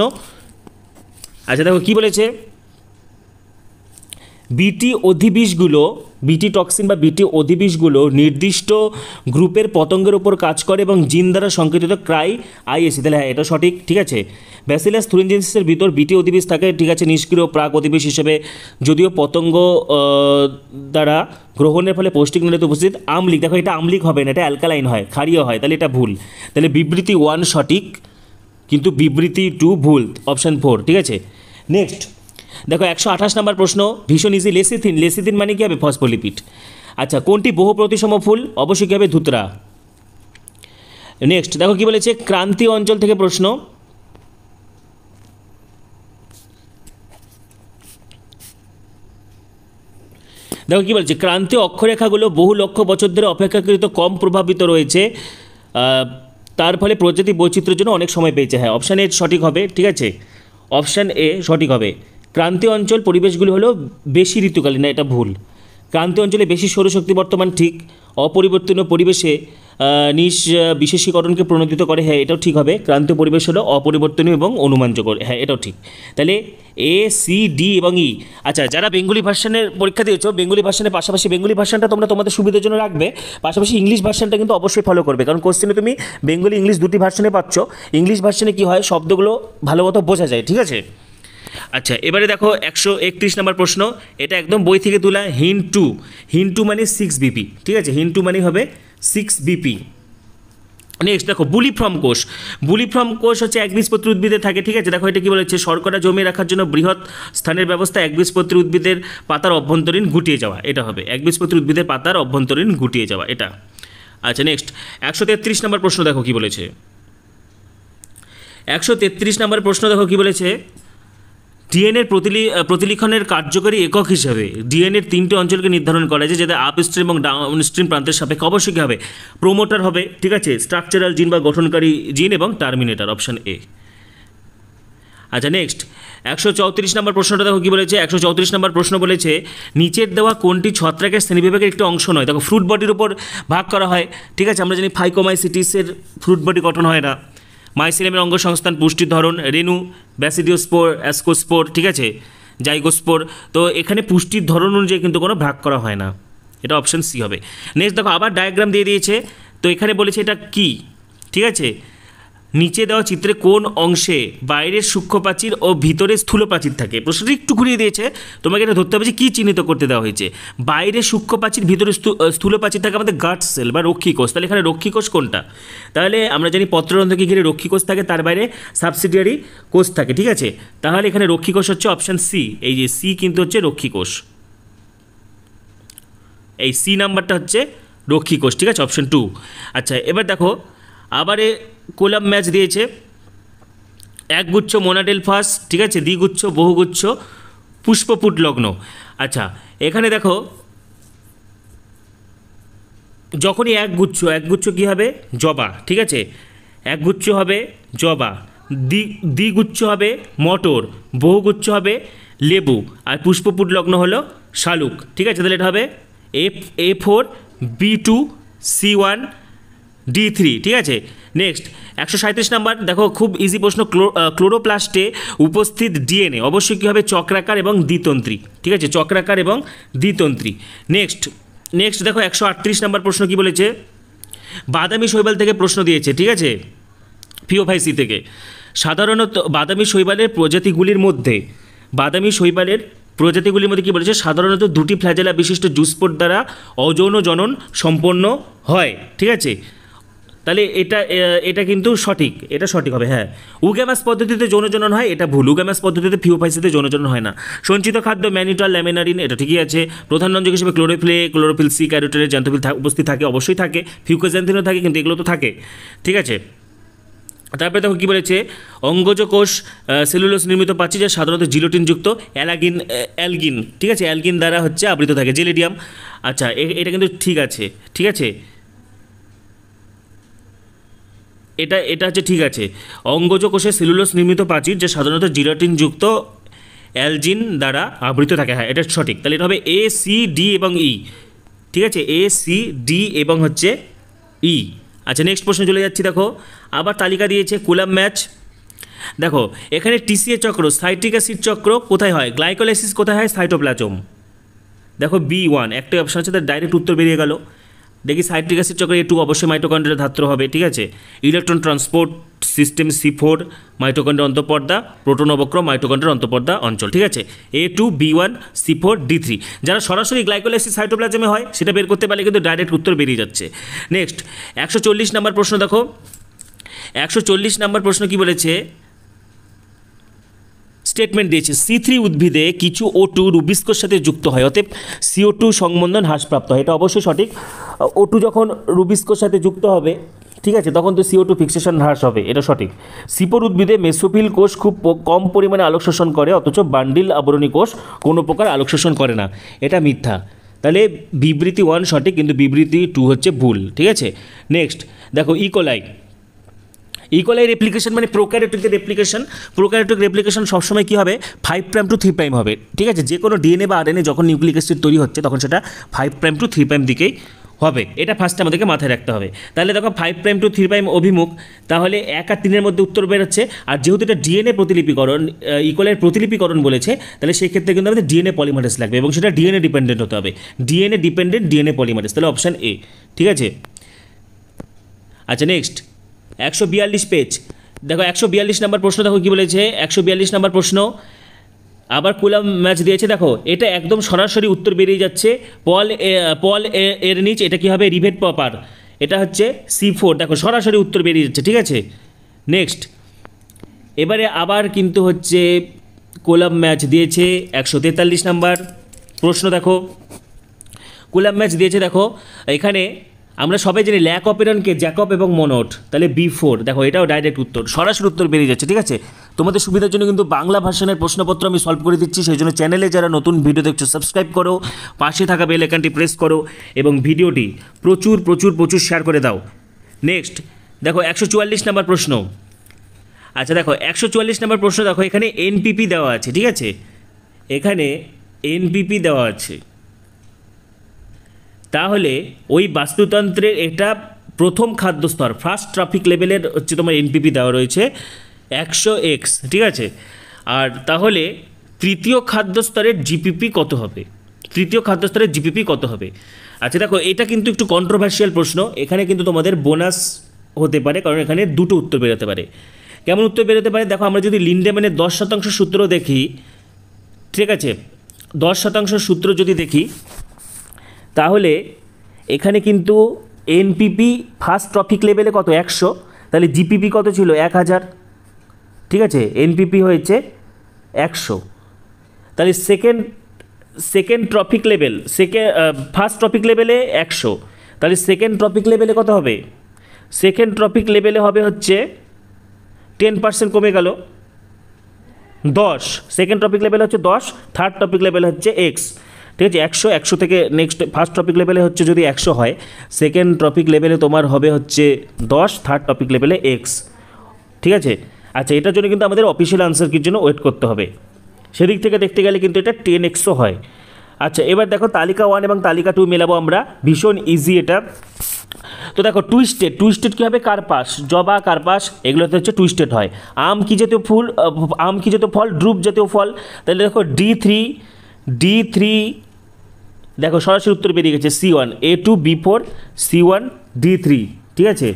আচ্ছা দেখো কী বলেছে বিটি টক্সিন বা বিটি অধিবিষগুলো নির্দিষ্ট গ্রুপের পতঙ্গের উপর কাজ করে এবং জিন দ্বারা সংকেতিত ক্রাই আইএসি, তাহলে হ্যাঁ এটা সঠিক, ঠিক আছে। ব্যাসিলাস থুরিনজেন্সিসের ভিতর বিটি অধিবিষ থাকে, ঠিক আছে, নিষ্ক্রিয় প্রাক অধিবিষ হিসেবে, যদিও পতঙ্গ দ্বারা গ্রহণের ফলে পৌষ্টিক নালীতে উপস্থিত আমলিক, দেখো এটা আমলিক হবে না, এটা অ্যালকালাইন হয়, ক্ষারীয় হয়, তাহলে এটা ভুল, তাহলে বিবৃতি 1 সঠিক কিন্তু বিবৃতি 2 ভুল, অপশান 4, ঠিক আছে। নেক্সট দেখো 128 নম্বর প্রশ্ন ভীষণ ইজি, লেসিথিন মানে কী হবে ফসফোলিপিড। আচ্ছা কোনটি বহু প্রতিসম ফুল, অবশ্যই কী হবে ধুতরা। নেক্সট দেখো কী বলেছে ক্রান্তীয় অঞ্চল থেকে প্রশ্ন, দেখো কী বলছে ক্রান্তীয় অক্ষরেখাগুলো বহু লক্ষ বছর ধরে অপেক্ষাকৃত কম প্রভাবিত রয়েছে, তার ফলে প্রজাতি বৈচিত্র্যের জন্য অনেক সময় পেয়েছে, হ্যাঁ অপশান এ সঠিক হবে, ঠিক আছে, অপশান এ সঠিক হবে। ক্রান্তীয় অঞ্চল পরিবেশগুলি হলো বেশি ঋতুকালীন, না এটা ভুল। ক্রান্তীয় অঞ্চলে বেশি সৌরশক্তি বর্তমান, ঠিক। অপরিবর্তনীয় পরিবেশে বিশেষীকরণকে প্রণোদিত করে, হ্যাঁ এটাও ঠিক হবে, ক্রান্তীয় পরিবেশ হলো অপরিবর্তনীয় এবং অনুমানযোগ্য, হ্যাঁ এটাও ঠিক, তাহলে A, C, D এবং E। আচ্ছা যারা বেঙ্গলি ভার্সানের পরীক্ষা দিয়েছো, বেঙ্গলি ভার্সানের পাশাপাশি বেঙ্গলি ভার্সানটা তোমরা তোমাদের সুবিধার জন্য রাখবে, পাশাপাশি ইংলিশ ভার্সানটা কিন্তু অবশ্যই ফলো করবে, কারণ কোশ্চেনে তুমি বেঙ্গলি ইংলিশ দুটি ভার্সানে পাচ্ছ, ইংলিশ ভার্সানে কী হয় শব্দগুলো ভালো মতো বোঝা যায়, ঠিক আছে। আচ্ছা এবারে দেখো 131 নম্বর প্রশ্ন, এটা একদম বই থেকে তোলা, হিন টু মানে 6BP, ঠিক আছে, হিন টু মানে হবে 6BP। নেক্সট দেখো বুলিফ্রম কোষ হচ্ছে একবীজপত্রী উদ্ভিদে থাকে, ঠিক আছে, দেখো এটা কী বলেছে শর্করা জমিয়ে রাখার জন্য বৃহৎ স্থানের ব্যবস্থা একবীজপত্রী উদ্ভিদের পাতার অভ্যন্তরীণ গুটিয়ে যাওয়া, এটা হবে একবীজপত্রী উদ্ভিদের পাতার অভ্যন্তরীণ গুটিয়ে যাওয়া, এটা। আচ্ছা নেক্সট 133 নম্বর প্রশ্ন দেখো কী বলেছে, 133 নম্বর প্রশ্ন দেখো কী বলেছে ডিএনএর প্রতিলিখনের কার্যকরী একক হিসাবে ডিএনএর 3টে অঞ্চলকে নির্ধারণ করা যায়, যাতে আপস্ট্রিম এবং ডাউনস্ট্রিম প্রান্তের সাপেক্ষে অবশ্যই কী হবে প্রোমোটার হবে, ঠিক আছে, স্ট্রাকচারাল জিন বা গঠনকারী জিন এবং টার্মিনেটার, অপশান এ। আচ্ছা নেক্সট 134 নম্বর প্রশ্নটা দেখো কী বলেছে, 134 নম্বর প্রশ্ন বলেছে নিচের দেওয়া কোনটি ছত্রাকের শ্রেণীবিভাগের একটি অংশ নয়, দেখো ফ্রুট বডির উপর ভাগ করা হয়, ঠিক আছে, আমরা জানি ফাইকোমাইসিটিসের ফ্রুট বডি গঠন হয় না, মাইসিলিয়ামের অঙ্গসংস্থান পুষ্টির ধরন রেণু, ব্যাসিডিওস্পোর, অ্যাসকোস্পোর, ঠিক আছে, জাইগোস্পোর, তো এখানে পুষ্টির ধরন অনুযায়ী কিন্তু কোনো ভাগ করা হয় না, এটা অপশান সি হবে। নেক্সট দেখো আবার ডায়াগ্রাম দিয়ে দিয়েছে, তো এখানে বলেছে এটা কি, ঠিক আছে, নিচে দেওয়া চিত্রে কোন অংশে বাইরের সূক্ষ্ম প্রাচীর ও ভিতরে স্থূল প্রাচীর থাকে, প্রশ্নটি একটু ঘুরিয়ে দিয়েছে, তোমাকে এটা ধরতে হবে যে কী চিহ্নিত করতে দেওয়া হয়েছে, বাইরে সূক্ষ্ম প্রাচীর ভিতরে স্থূল প্রাচীর থাকে আমাদের গাট সেল বা রক্ষী কোষ, তাহলে এখানে রক্ষী কোষ কোনটা, তাহলে আমরা জানি পত্ররন্ধ্রকে ঘিরে রক্ষী কোষ থাকে, তার বাইরে সাবসিডিয়ারি কোষ থাকে, ঠিক আছে, তাহলে এখানে রক্ষী কোষ হচ্ছে অপশান সি, এই যে সি কিন্তু হচ্ছে রক্ষী কোষ, এই সি নাম্বারটা হচ্ছে রক্ষী কোষ, ঠিক আছে, অপশান 2। আচ্ছা এবার দেখো আবার কোলাম ম্যাচ দিয়েছে, একগুচ্ছ মোনাডেলফাস, ঠিক আছে, দ্বিগুচ্ছ, বহুগুচ্ছ, পুষ্পপুট লগ্ন। আচ্ছা, এখানে দেখো যখনই একগুচ্ছ কী হবে? জবা, ঠিক আছে, একগুচ্ছ হবে জবা, দ্বিগুচ্ছ হবে মটর, বহুগুচ্ছ হবে লেবু, আর পুষ্পপুট লগ্ন হলো শালুক, ঠিক আছে। তাহলে এটা হবে A4 B2 C1 D3, ঠিক আছে। নেক্সট 137 নাম্বার, দেখো খুব ইজি প্রশ্ন, ক্লোরোপ্লাস্টে উপস্থিত ডিএনএ অবশ্যই কী হবে? চক্রাকার এবং দ্বিতন্ত্রী, ঠিক আছে, চক্রাকার এবং দ্বিতন্ত্রী। নেক্সট দেখো 138 নাম্বার প্রশ্ন কি বলেছে? বাদামি শৈবাল থেকে প্রশ্ন দিয়েছে, ঠিক আছে, পিওফাইসি থেকে। সাধারণত বাদামি শৈবালের প্রজাতিগুলির মধ্যে কী বলেছে? সাধারণত দুটি ফ্ল্যাজেলা বিশিষ্ট জুস্পোর দ্বারা অযৌন জনন সম্পন্ন হয়, ঠিক আছে। তাহলে এটা কিন্তু সঠিক, এটা সঠিক হবে, হ্যাঁ। উগ্যামাস পদ্ধতিতে যৌনজনন হয়, এটা ভুল। উগ্যামাস পদ্ধতিতে পিওফাইসিতে যৌনজনন হয় না। সঞ্চিত খাদ্য ম্যানিটাল ল্যামিনারিন, এটা ঠিকই আছে। প্রধান রঞ্জক হিসেবে ক্লোরোফিল সি, ক্যারোটিনের জ্যান্থোফিল উপস্থিত থাকে, অবশ্যই থাকে। ফিউকোজ্যান্থিনও থাকে, কিন্তু এগুলো তো থাকে, ঠিক আছে। তারপরে দেখো কী বলেছে? অঙ্গজ কোষ সেলুলোজ নির্মিত পাচ্ছি, যা সাধারণত জিলোটিনযুক্ত অ্যালগিন, ঠিক আছে, অ্যালগিন দ্বারা হচ্ছে আবৃত থাকে। জেলিডিয়াম, আচ্ছা এটা কিন্তু ঠিক আছে, ঠিক আছে, এটা হচ্ছে ঠিক আছে। অঙ্গজ কোষে সেলুলোজ নির্মিত প্রাচীর, যা সাধারণত জিলোটিনযুক্ত অ্যালজিন দ্বারা আবৃত থাকে, হ্যাঁ এটা সঠিক। তাহলে এটা হবে A C D এবং E, ঠিক আছে, A C D এবং হচ্ছে E। আচ্ছা, নেক্সট প্রশ্ন চলে যাচ্ছি। দেখো আবার তালিকা দিয়েছে কুলাম ম্যাচ। দেখো এখানে TCA চক্র, সাইট্রিক অ্যাসিড চক্র কোথায় হয়? গ্লাইকোলাইসিস কোথায় হয়? সাইটোপ্লাজম। দেখো B1 একটাই অপশন আছে, তার ডাইরেক্ট উত্তর বেরিয়ে গেল। দেখি সাইট্রিক অ্যাসিড চক্রে A2 অবশ্যই মাইটোকন্ড্রিয়ার ধাত্র হবে, ঠিক আছে। ইলেকট্রন ট্রান্সপোর্ট সিস্টেম C4 মাইটোকন্ড্রিয়ার অন্তঃপর্দা, প্রোটন অবক্রম মাইটোকন্ড্রিয়ার অন্তঃপর্দা অঞ্চল, ঠিক আছে। A2 B1 C4 D3। যারা সরাসরি গ্লাইকোলাইসিস সাইটোপ্লাজমে হয় সেটা বের করতে পারলে কিন্তু ডাইরেক্ট উত্তর বেরিয়ে যাচ্ছে। নেক্সট 140 নাম্বার প্রশ্ন, দেখো 140 নাম্বার প্রশ্ন কি বলেছে? স্টেটমেন্ট দিয়েছে C3 উদ্ভিদে কিছু O2 রুবিস্কোর সাথে যুক্ত হয়, অতএব CO2 সংবন্ধন হ্রাসপ্রাপ্ত হয়। এটা অবশ্যই সঠিক। O2 যখন রুবিস্কোর সাথে যুক্ত হবে, ঠিক আছে, তখন তো CO2 ফিক্সেশন হ্রাস হবে, এটা সঠিক। C4 উদ্ভিদে মেসোফিল কোষ খুব কম পরিমাণে আলোক শোষণ করে, অথচ বান্ডিল আবরণী কোষ কোনো প্রকার আলোক শোষণ করে না, এটা মিথ্যা। তাহলে বিবৃতি 1 সঠিক, কিন্তু বিবৃতি 2 হচ্ছে ভুল, ঠিক আছে। নেক্সট দেখো ইকোলাই রেপ্লিকেশন মানে প্রোক্যারিওটিকের রেপ্লিকেশন সবসময় কী হবে? 5' to 3' হবে, ঠিক আছে। যে কোনো ডিএনএ বা আরএনএ যখন নিউক্লিক অ্যাসিড তৈরি হচ্ছে তখন সেটা 5' to 3' দিকেই হবে, এটা ফার্স্টে আমাদেরকে মাথায় রাখতে হবে। তাহলে দেখো 5' to 3' অভিমুখ, তাহলে 1 আর 3-এর মধ্যে উত্তর বেরোচ্ছে। আর যেহেতু এটা ডিএনএ প্রতিলিপিকরণ, ইকোলাইয়ের প্রতিলিপিকরণ বলেছে, তাহলে সেই ক্ষেত্রে কিন্তু আমাদের ডিএনএ পলিমারেজ লাগবে এবং সেটা ডিএনএ ডিপেন্ডেন্ট হতে হবে, ডিএনএ পলিমারেজ। তাহলে অপশান A, ঠিক আছে। আচ্ছা, নেক্সট 142 পেজ, দেখো 142 নাম্বার প্রশ্ন, দেখো কী বলেছে? 142 নাম্বার প্রশ্ন আবার কুলাম ম্যাচ দিয়েছে। দেখো এটা একদম সরাসরি উত্তর বেরিয়ে যাচ্ছে। পল এর নিচ, এটা কী হবে? রিভেট প্রপার, এটা হচ্ছে C4। দেখো সরাসরি উত্তর বেরিয়ে যাচ্ছে, ঠিক আছে। নেক্সট এবারে আবার কিন্তু হচ্ছে কুলাম ম্যাচ দিয়েছে 143 নাম্বার প্রশ্ন। দেখো কুলাম ম্যাচ দিয়েছে, দেখো এখানে আমরা সবাই জানি ল্যাক অপেরনকে জ্যাকব এবং মনোট, তাহলে B4। দেখো এটাও ডাইরেক্ট উত্তর, সরাসরি উত্তর বেরিয়ে যাচ্ছে, ঠিক আছে। তোমাদের সুবিধার জন্য কিন্তু বাংলা ভার্সনের প্রশ্নপত্র আমি সলভ করে দিচ্ছি, সেই জন্য চ্যানেলে যারা নতুন ভিডিও দেখছো সাবস্ক্রাইব করো, পাশে থাকা বেল আইকনটি প্রেস করো এবং ভিডিওটি প্রচুর প্রচুর প্রচুর শেয়ার করে দাও। নেক্সট দেখো 144 নাম্বার প্রশ্ন। আচ্ছা দেখো 144 নাম্বার প্রশ্ন, দেখো এখানে NPP দেওয়া আছে, ঠিক আছে, এখানে NPP দেওয়া আছে। তাহলে ওই বাস্তুতন্ত্রের এটা প্রথম খাদ্যস্তর, ফার্স্ট ট্রফিক লেভেলের হচ্ছে তোমার NPP দেওয়া রয়েছে 100x, ঠিক আছে। আর তাহলে তৃতীয় খাদ্যস্তরের GPP কত হবে? আচ্ছা দেখো এটা কিন্তু একটু কন্ট্রোভার্সিয়াল প্রশ্ন, এখানে কিন্তু তোমাদের বোনাস হতে পারে, কারণ এখানে দুটো উত্তর বেরোতে পারে। কেমন উত্তর বেরোতে পারে? দেখো আমরা যদি লিন্ডেম্যানের 10% সূত্র দেখি, ঠিক আছে, 10% সূত্র যদি দেখি, তাহলে এখানে কিন্তু NPP ফার্স্ট ট্রফিক লেভেলে কত? 100, তাহলে GPP কত ছিল? 1000, ঠিক আছে। NPP হয়েছে 100, তাহলে second trophic level, first trophic লেভেলে 100, তাহলে সেকেন্ড ট্রফিক লেভেলে কত হবে? সেকেন্ড ট্রফিক লেভেলে হবে হচ্ছে 10% কমে গেল,
10, সেকেন্ড টপিক লেভেল হচ্ছে 10, থার্ড টপিক লেভেল হচ্ছে এক্স, ঠিক আছে। 100 থেকে নেক্সট ফার্স্ট টপিক লেভেলে হচ্ছে যদি 100 হয়, সেকেন্ড টপিক লেভেলে তোমার হবে হচ্ছে 10, থার্ড টপিক লেভেলে এক্স, ঠিক আছে। আচ্ছা, এটার জন্য কিন্তু আমাদের অফিসিয়াল আনসার কির জন্য ওয়েট করতে হবে, সেদিক থেকে দেখতে গেলে কিন্তু এটা 10xও হয়। আচ্ছা, এবার দেখো তালিকা 1 এবং তালিকা 2 মেলাবো আমরা, ভীষণ ইজি এটা। তো দেখো টুইস্টেড কী হবে, কার্পাস, জবা কার্পাস এগুলোতে হচ্ছে টুইস্টেড হয়। আম কি জাতীয় ফল, ড্রুপ জাতীয় ফল, তাহলে দেখো D3 দেখো সরাসরি উত্তর বেরিয়ে গেছে C1, A2 B4 C1 D3, ঠিক আছে।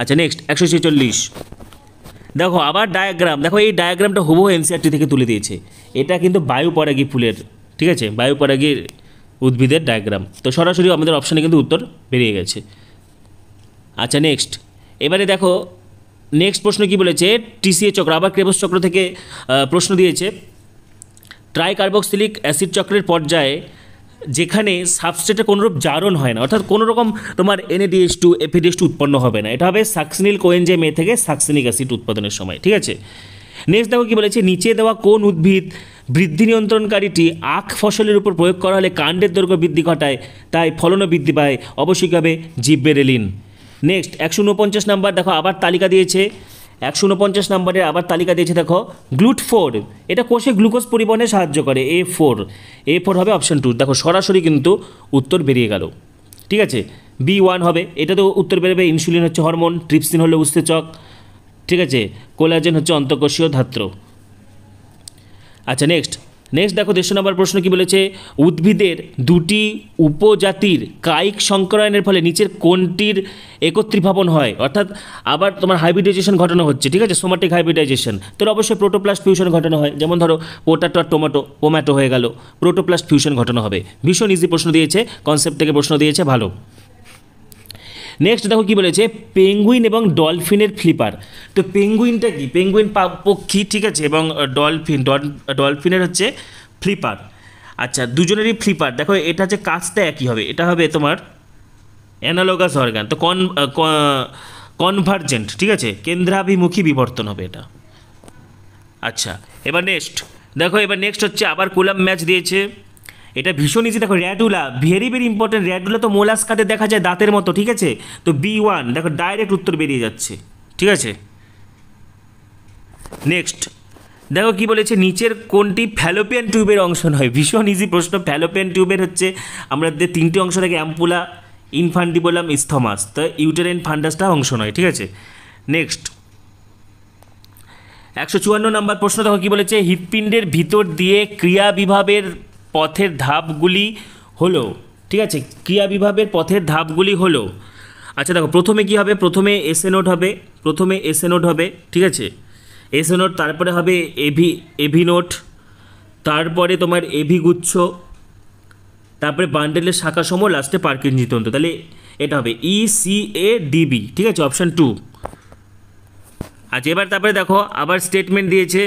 আচ্ছা নেক্সট 146, দেখো আবার ডায়াগ্রাম, দেখো এই ডায়াগ্রামটা হুবহু এনসিইআরটি থেকে তুলে দিয়েছে, এটা কিন্তু বায়ুপরাগী ফুলের, ঠিক আছে, বায়ুপরাগী উদ্ভিদের ডায়াগ্রাম, তো সরাসরি আমাদের অপশানে কিন্তু উত্তর বেরিয়ে গেছে। আচ্ছা নেক্সট, এবারে দেখো নেক্সট প্রশ্ন কি বলেছে, টিসিএ চক্র, আবার ক্রেবস চক্র থেকে প্রশ্ন দিয়েছে। ট্রাইকার্বক্সিলিক অ্যাসিড চক্রের পর্যায়ে যেখানে সাবস্ট্রেটে কোনোরূপ জারণ হয় না, অর্থাৎ কোনো রকম তোমার NADH2 FADH2 উৎপন্ন হবে না, এটা হবে সাকসিনিল কোএনজাইম A থেকে সাকসিনিক অ্যাসিড উৎপাদনের সময়, ঠিক আছে। নেক্সট দেখো কি বলেছে, নিচে দেওয়া কোন উদ্ভিদ বৃদ্ধি নিয়ন্ত্রণকারীটি আখ ফসলের উপর প্রয়োগ করা হলে কাণ্ডের দৈর্ঘ্য বৃদ্ধি ঘটায়, তাই ফলনও বৃদ্ধি পায়, অবশ্যই হবে জিববেরেলিন। নেক্সট 149 নাম্বার, দেখো আবার তালিকা দিয়েছে, 149 নম্বরের আবার তালিকা দিয়েছে, দেখো GLUT4, এটা কোষে গ্লুকোজ পরিবহনে সাহায্য করে, A4 হবে অপশন 2, দেখো সরাসরি কিন্তু উত্তর বেরিয়ে গেল, ঠিক আছে। B1 হবে, এটা তো উত্তর বেরোবে, ইনসুলিন হচ্ছে হরমোন, ট্রিপসিন হলো উৎসেচক, ঠিক আছে, কোলাজেন হচ্ছে অন্তঃকোষীয় ধাত্র। আচ্ছা নেক্সট দেখো 150 নম্বর প্রশ্ন কি বলেছে, উদ্ভিদের দুটি উপজাতির কায়িক সংকরায়নের ফলে নিচের কোনটির একত্রীভবন হয়, অর্থাৎ আবার তোমার হাইব্রিডাইজেশন ঘটানো হচ্ছে, ঠিক আছে, সোমাটিক হাইব্রিডাইজেশন, তো অবশ্যই প্রোটোপ্লাস্ট ফিউশন ঘটানো হয়, যেমন ধরো পোটাটো আর পোম্যাটো হয়ে গেল, প্রোটোপ্লাস্ট ফিউশন ঘটানো হবে। ভীষণ ইজি প্রশ্ন দিয়েছে, কনসেপ্ট থেকে প্রশ্ন দিয়েছে, ভালো। নেক্সট দেখো কি বলেছে, পেঙ্গুইন এবং ডলফিনের ফ্লিপার, তো পেঙ্গুইনটা কি, পেঙ্গুইন পক্ষী, ঠিক আছে, এবং ডলফিনের হচ্ছে ফ্লিপার। আচ্ছা, দুজনেরই ফ্লিপার, দেখো এটা হচ্ছে কাজটা একই হবে, এটা হবে তোমার অ্যানালোগাস অর্গান, তো কনভার্জেন্ট, ঠিক আছে, কেন্দ্রাভিমুখী বিবর্তন হবে এটা। আচ্ছা, এবার নেক্সট হচ্ছে আবার কুলাম ম্যাচ দিয়েছে, এটা ভীষণ ইজি, দেখো র্যাডুলা, ভেরি ইম্পর্টেন্ট, র্যাডুলা তো মোলাস্কাতে দেখা যায় দাঁতের মতো, ঠিক আছে, তো B1 দেখো ডাইরেক্ট উত্তর বেরিয়ে যাচ্ছে, ঠিক আছে। নেক্সট দেখো কি বলেছে, নিচের কোনটি ফ্যালোপিয়ান টিউবের অংশ নয়, ভীষণ ইজি প্রশ্ন, ফ্যালোপিয়ান টিউবের হচ্ছে আমাদের 3টি অংশ থাকে, অ্যাম্পুলা, ইনফান্ডিবুলাম, ইস্থমাস, তো ইউটেরাইন ফান্ডাসটা অংশ নয়, ঠিক আছে। নেক্সট 154 নম্বর প্রশ্ন দেখো কি বলেছে, হৃৎপিণ্ডের ভিতর দিয়ে ক্রিয়া বিভাবের পথের ধাপগুলি হলো, ঠিক আছে, ক্রিয়া বিভাবের পথের ধাপগুলি হলো। আচ্ছা দেখো প্রথমে কি হবে, প্রথমে এসএ নোড হবে, ঠিক আছে, এসএ নোড, তারপরে হবে এভি নোড, তারপরে তোমার এভি গুচ্ছ, তারপরে বান্ডেলের শাখাসমূহ, লাস্টে পার্কিনজি তন্তু, তাহলে এটা হবে ECADB, ঠিক আছে, অপশান 2। আচ্ছা, এবার তারপরে দেখো আবার স্টেটমেন্ট দিয়েছে,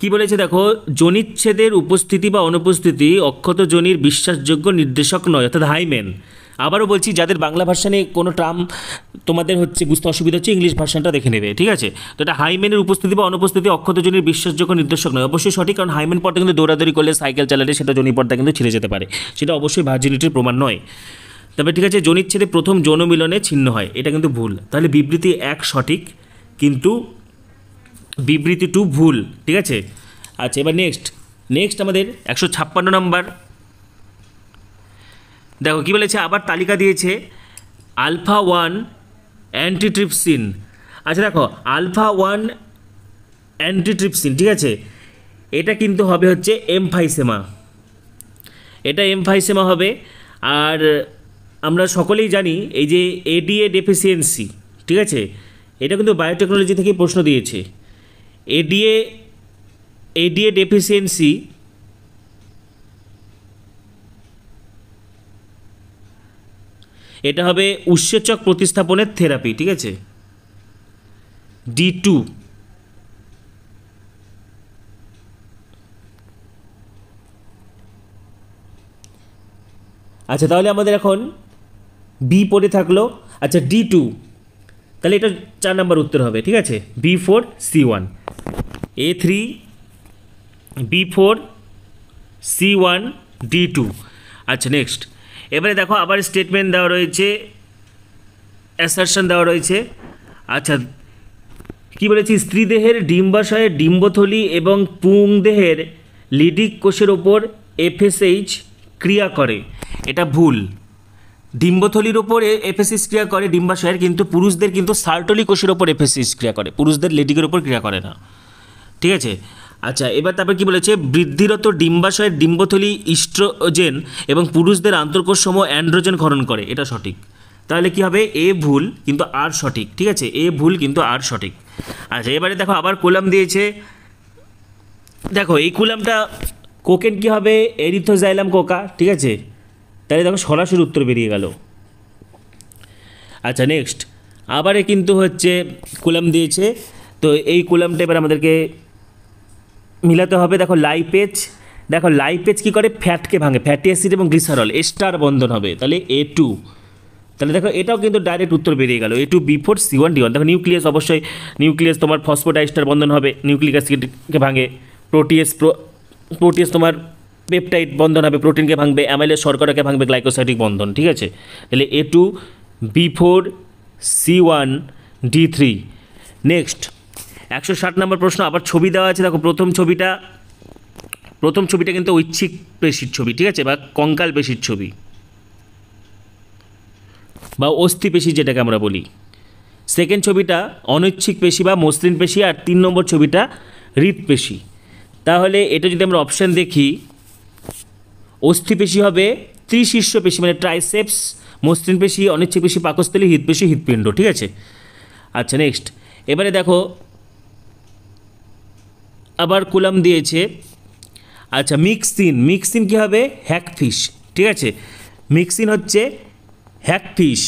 কি বলেছে দেখো, জনিচ্ছেদের উপস্থিতি বা অনুপস্থিতি অক্ষত জনির বিশ্বাসযোগ্য নির্দেশক নয়, অর্থাৎ হাইমেন। আবারও বলছি, যাদের বাংলা ভার্সানে কোনো টার্ম তোমাদের হচ্ছে বুঝতে অসুবিধা হচ্ছে, ইংলিশ ভার্সানটা দেখে নেবে, ঠিক আছে। তো এটা হাইমেনের উপস্থিতি বা অনুপস্থিতি অক্ষত জনির বিশ্বাসযোগ্য নির্দেশক নয়, অবশ্যই সঠিক, কারণ হাইমেন পর্দা কিন্তু দৌড়াদৌড়ি করলে, সাইকেল চালালে সেটা জনি পর্দা কিন্তু ছিঁড়ে যেতে পারে, সেটা অবশ্যই ভার্জিনিটির প্রমাণ নয়। তবে ঠিক আছে, জনিচ্ছেদে প্রথম যৌন মিলনে ছিন্ন হয়, এটা কিন্তু ভুল, তাহলে বিবৃতি 1 সঠিক, কিন্তু বিবৃতি 2 ভুল, ঠিক আছে। আচ্ছা, এবার নেক্সট আমাদের 156 নম্বর, দেখো কি বলেছে, আবার তালিকা দিয়েছে, α1 অ্যান্টিট্রিপসিন। আচ্ছা দেখো, α1 অ্যান্টিট্রিপসিন, ঠিক আছে, এটা কিন্তু হবে হচ্ছে এমফাইসেমা, এটা এমফাইসেমা হবে। আর আমরা সকলেই জানি এই যে ADA ডেফিসিয়েন্সি, ঠিক আছে, এটা কিন্তু বায়োটেকনোলজি থেকে প্রশ্ন দিয়েছে, ADA ডেফিসিয়েন্সি, এটা হবে উৎসেচক প্রতিস্থাপনের থেরাপি, ঠিক আছে, D2। আচ্ছা, তাহলে আমাদের এখন বি পড়ে থাকলো, আচ্ছা D2, তাহলে এটা 4 নম্বর উত্তর হবে, ঠিক আছে, B4 C1, A3 B4 C1 D2। আচ্ছা নেক্সট, এবারে দেখো আবার স্টেটমেন্ট দেওয়া রয়েছে, অ্যাসারশন দেওয়া রয়েছে। আচ্ছা কি বলেছি, স্ত্রীদেহের ডিম্বাশয়ের ডিম্বথলি এবং পুংদেহের লিডিক কোষের ওপর FSH ক্রিয়া করে, এটা ভুল। ডিম্বথলির ওপরে FSH ক্রিয়া করে ডিম্বাশয়ের, কিন্তু পুরুষদের কিন্তু সার্টলি কোষের ওপর FSH ক্রিয়া করে, পুরুষদের লিডিকের ওপর ক্রিয়া করে না, ঠিক আছে। আচ্ছা এবার তারপর কি বলেছে, বৃদ্ধিরত ডিম্বাশয়ের ডিম্বথলি ইস্ট্রোজেন এবং পুরুষদের আন্তর্কোষসমূহ অ্যান্ড্রোজেন ক্ষরণ করে, এটা সঠিক। তাহলে কি হবে, এ ভুল কিন্তু আর সঠিক, ঠিক আছে, এ ভুল কিন্তু আর সঠিক। আচ্ছা এবারে দেখো আবার কলাম দিয়েছে, দেখো এই কলামটা কোকেন কি হবে, এরিথ্রোজাইলাম কোকা, ঠিক আছে। তাহলে দেখো সরাসরি উত্তর বেরিয়ে গেল। আচ্ছা নেক্সট, আবারে কিন্তু হচ্ছে কলাম দিয়েছে, তো এই কলামটা এবার আমাদেরকে মিলাতে হবে। দেখো লাইপেজ, দেখো লাইপেজ কী করে, ফ্যাটকে ভাঙে, ফ্যাটি অ্যাসিড এবং গ্লিসারল এস্টার বন্ধন হবে, তাহলে A2। তাহলে দেখো এটাও কিন্তু ডাইরেক্ট উত্তর বেরিয়ে গেল, A2 B4 C1 D1। দেখো নিউক্লিয়াস, অবশ্যই নিউক্লিয়াস তোমার ফসফোডাইস্টার বন্ধন হবে, নিউক্লিক অ্যাসিডকে ভাঙে। প্রোটিয়াস তোমার পেপটাইড বন্ধন হবে, প্রোটিনকে ভাঙবে, অ্যামাইলেজ শর্করাকে ভাঙবে, গ্লাইকোসাইডিক বন্ধন, ঠিক আছে। তাহলে A2 B4 C1 D3। Next 160 নম্বর প্রশ্ন, আবার ছবি দেওয়া আছে। দেখো প্রথম ছবিটা কিন্তু ঐচ্ছিক পেশির ছবি, ঠিক আছে, বা কঙ্কাল পেশির ছবি বা অস্থি পেশি যেটাকে আমরা বলি। সেকেন্ড ছবিটা অনৈচ্ছিক পেশি বা মসৃণ পেশি, আর 3 নম্বর ছবিটা হৃৎপেশি। তাহলে এটা যদি আমরা অপশান দেখি, অস্থি পেশি হবে ত্রিশীর্ষ পেশি মানে ট্রাইসেপস, মসৃণ পেশি, অনিচ্ছিক পেশি পাকস্থলী, হৃৎপেশি হৃৎপিণ্ড, ঠিক আছে। আচ্ছা নেক্সট, এবারে দেখো আবার কলাম দিয়েছে। আচ্ছা মিক্সিন কী হবে, হ্যাগফিশ, ঠিক আছে, মিক্সিন হচ্ছে হ্যাগফিশ।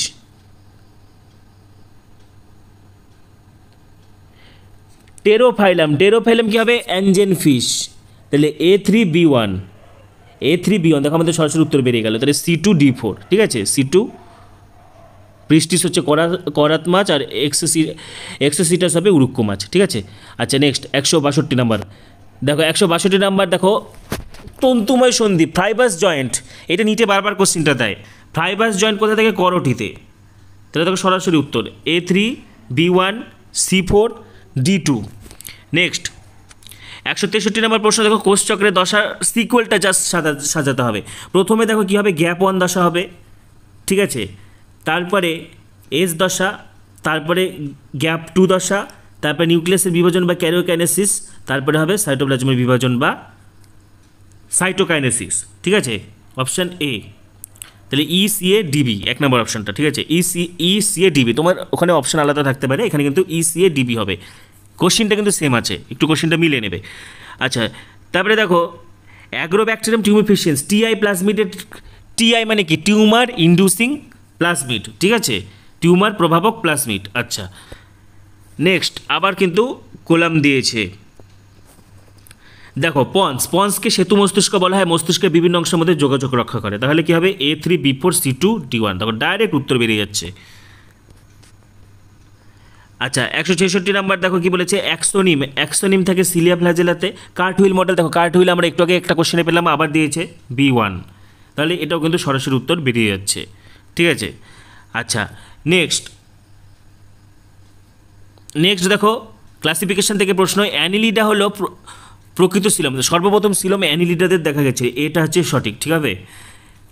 টেরোফাইলাম কী হবে, অ্যাঞ্জেনফিশ। তাহলে A3B1 দেখো আমাদের সরাসরি উত্তর বেরিয়ে গেল। তাহলে C2 D4, ঠিক আছে, C2 পৃষ্টিস হচ্ছে করাত মাছ, আর এক্সোসিটাস হবে উরুক্কু মাছ, ঠিক আছে। আচ্ছা নেক্সট 162 নাম্বার, দেখো 162 নাম্বার, দেখো তন্তুময় সন্ধি ফাইবাস জয়েন্ট, এটা নিচে বারবার কোশ্চিনটা দেয়। ফাইবাস জয়েন্ট কোথা থেকে, করোটিতে। তাহলে দেখো সরাসরি উত্তর A3B1 C4 D2। নেক্সট 163 নম্বর প্রশ্ন, দেখো কোষচক্রের দশার সিকুয়েলটা জাস্ট সাজাতে হবে। প্রথমে দেখো কী হবে, গ্যাপ 1 দশা হবে, ঠিক আছে, তারপরে এস দশা, তারপরে গ্যাপ 2 দশা, তারপরে নিউক্লিয়াসের বিভাজন বা ক্যারিওকাইনেসিস, তারপরে হবে সাইটোপ্লাজমের বিভাজন বা সাইটোকাইনেসিস, ঠিক আছে, অপশান এ। তাহলে ECADB 1 নম্বর অপশানটা, ঠিক আছে, ECADB। তোমার ওখানে অপশান আলাদা থাকতে পারে, এখানে কিন্তু ECADB হবে। কোশ্চিনটা কিন্তু সেম আছে, একটু কোশ্চিনটা মিলে নেবে। আচ্ছা তারপরে দেখো অ্যাগ্রোব্যাকটেরিয়াম টিউমিফিশিয়েন্স, TI প্লাজমিডের, TI মানে কি, টিউমার ইন্ডিউসিং প্লাজমিড, ঠিক আছে, টিউমার প্রভাবক প্লাজমিড। আচ্ছা নেক্সট আবার কিন্তু কলাম দিয়েছে, দেখো পন্সকে সেতু মস্তিষ্ক বলা হয়, মস্তিষ্কের বিভিন্ন অংশের মধ্যে যোগাযোগ রক্ষা করে। তাহলে কি হবে, A3B4 C2 D1, দেখো ডাইরেক্ট উত্তর বেরিয়ে যাচ্ছে। আচ্ছা 166 নাম্বার, দেখো কি বলেছে, অ্যাক্সোনিম থাকে সিলিয়া ফ্ল্যাজেলাতে। কার্টহুইল মডেল, দেখো কার্টহুইল আমরা একটু আগে একটা কোশ্চেনে পেলাম, আবার দিয়েছে B1, তাহলে এটাও কিন্তু সরাসরি উত্তর বেরিয়ে যাচ্ছে, ঠিক আছে। আচ্ছা নেক্সট দেখো ক্লাসিফিকেশন থেকে প্রশ্ন, অ্যানিলিডা হলো প্রকৃত সিলম, সর্বপ্রথম সিলম অ্যানিলিডাদের দেখা গেছে, এটা হচ্ছে সঠিক, ঠিক আছে।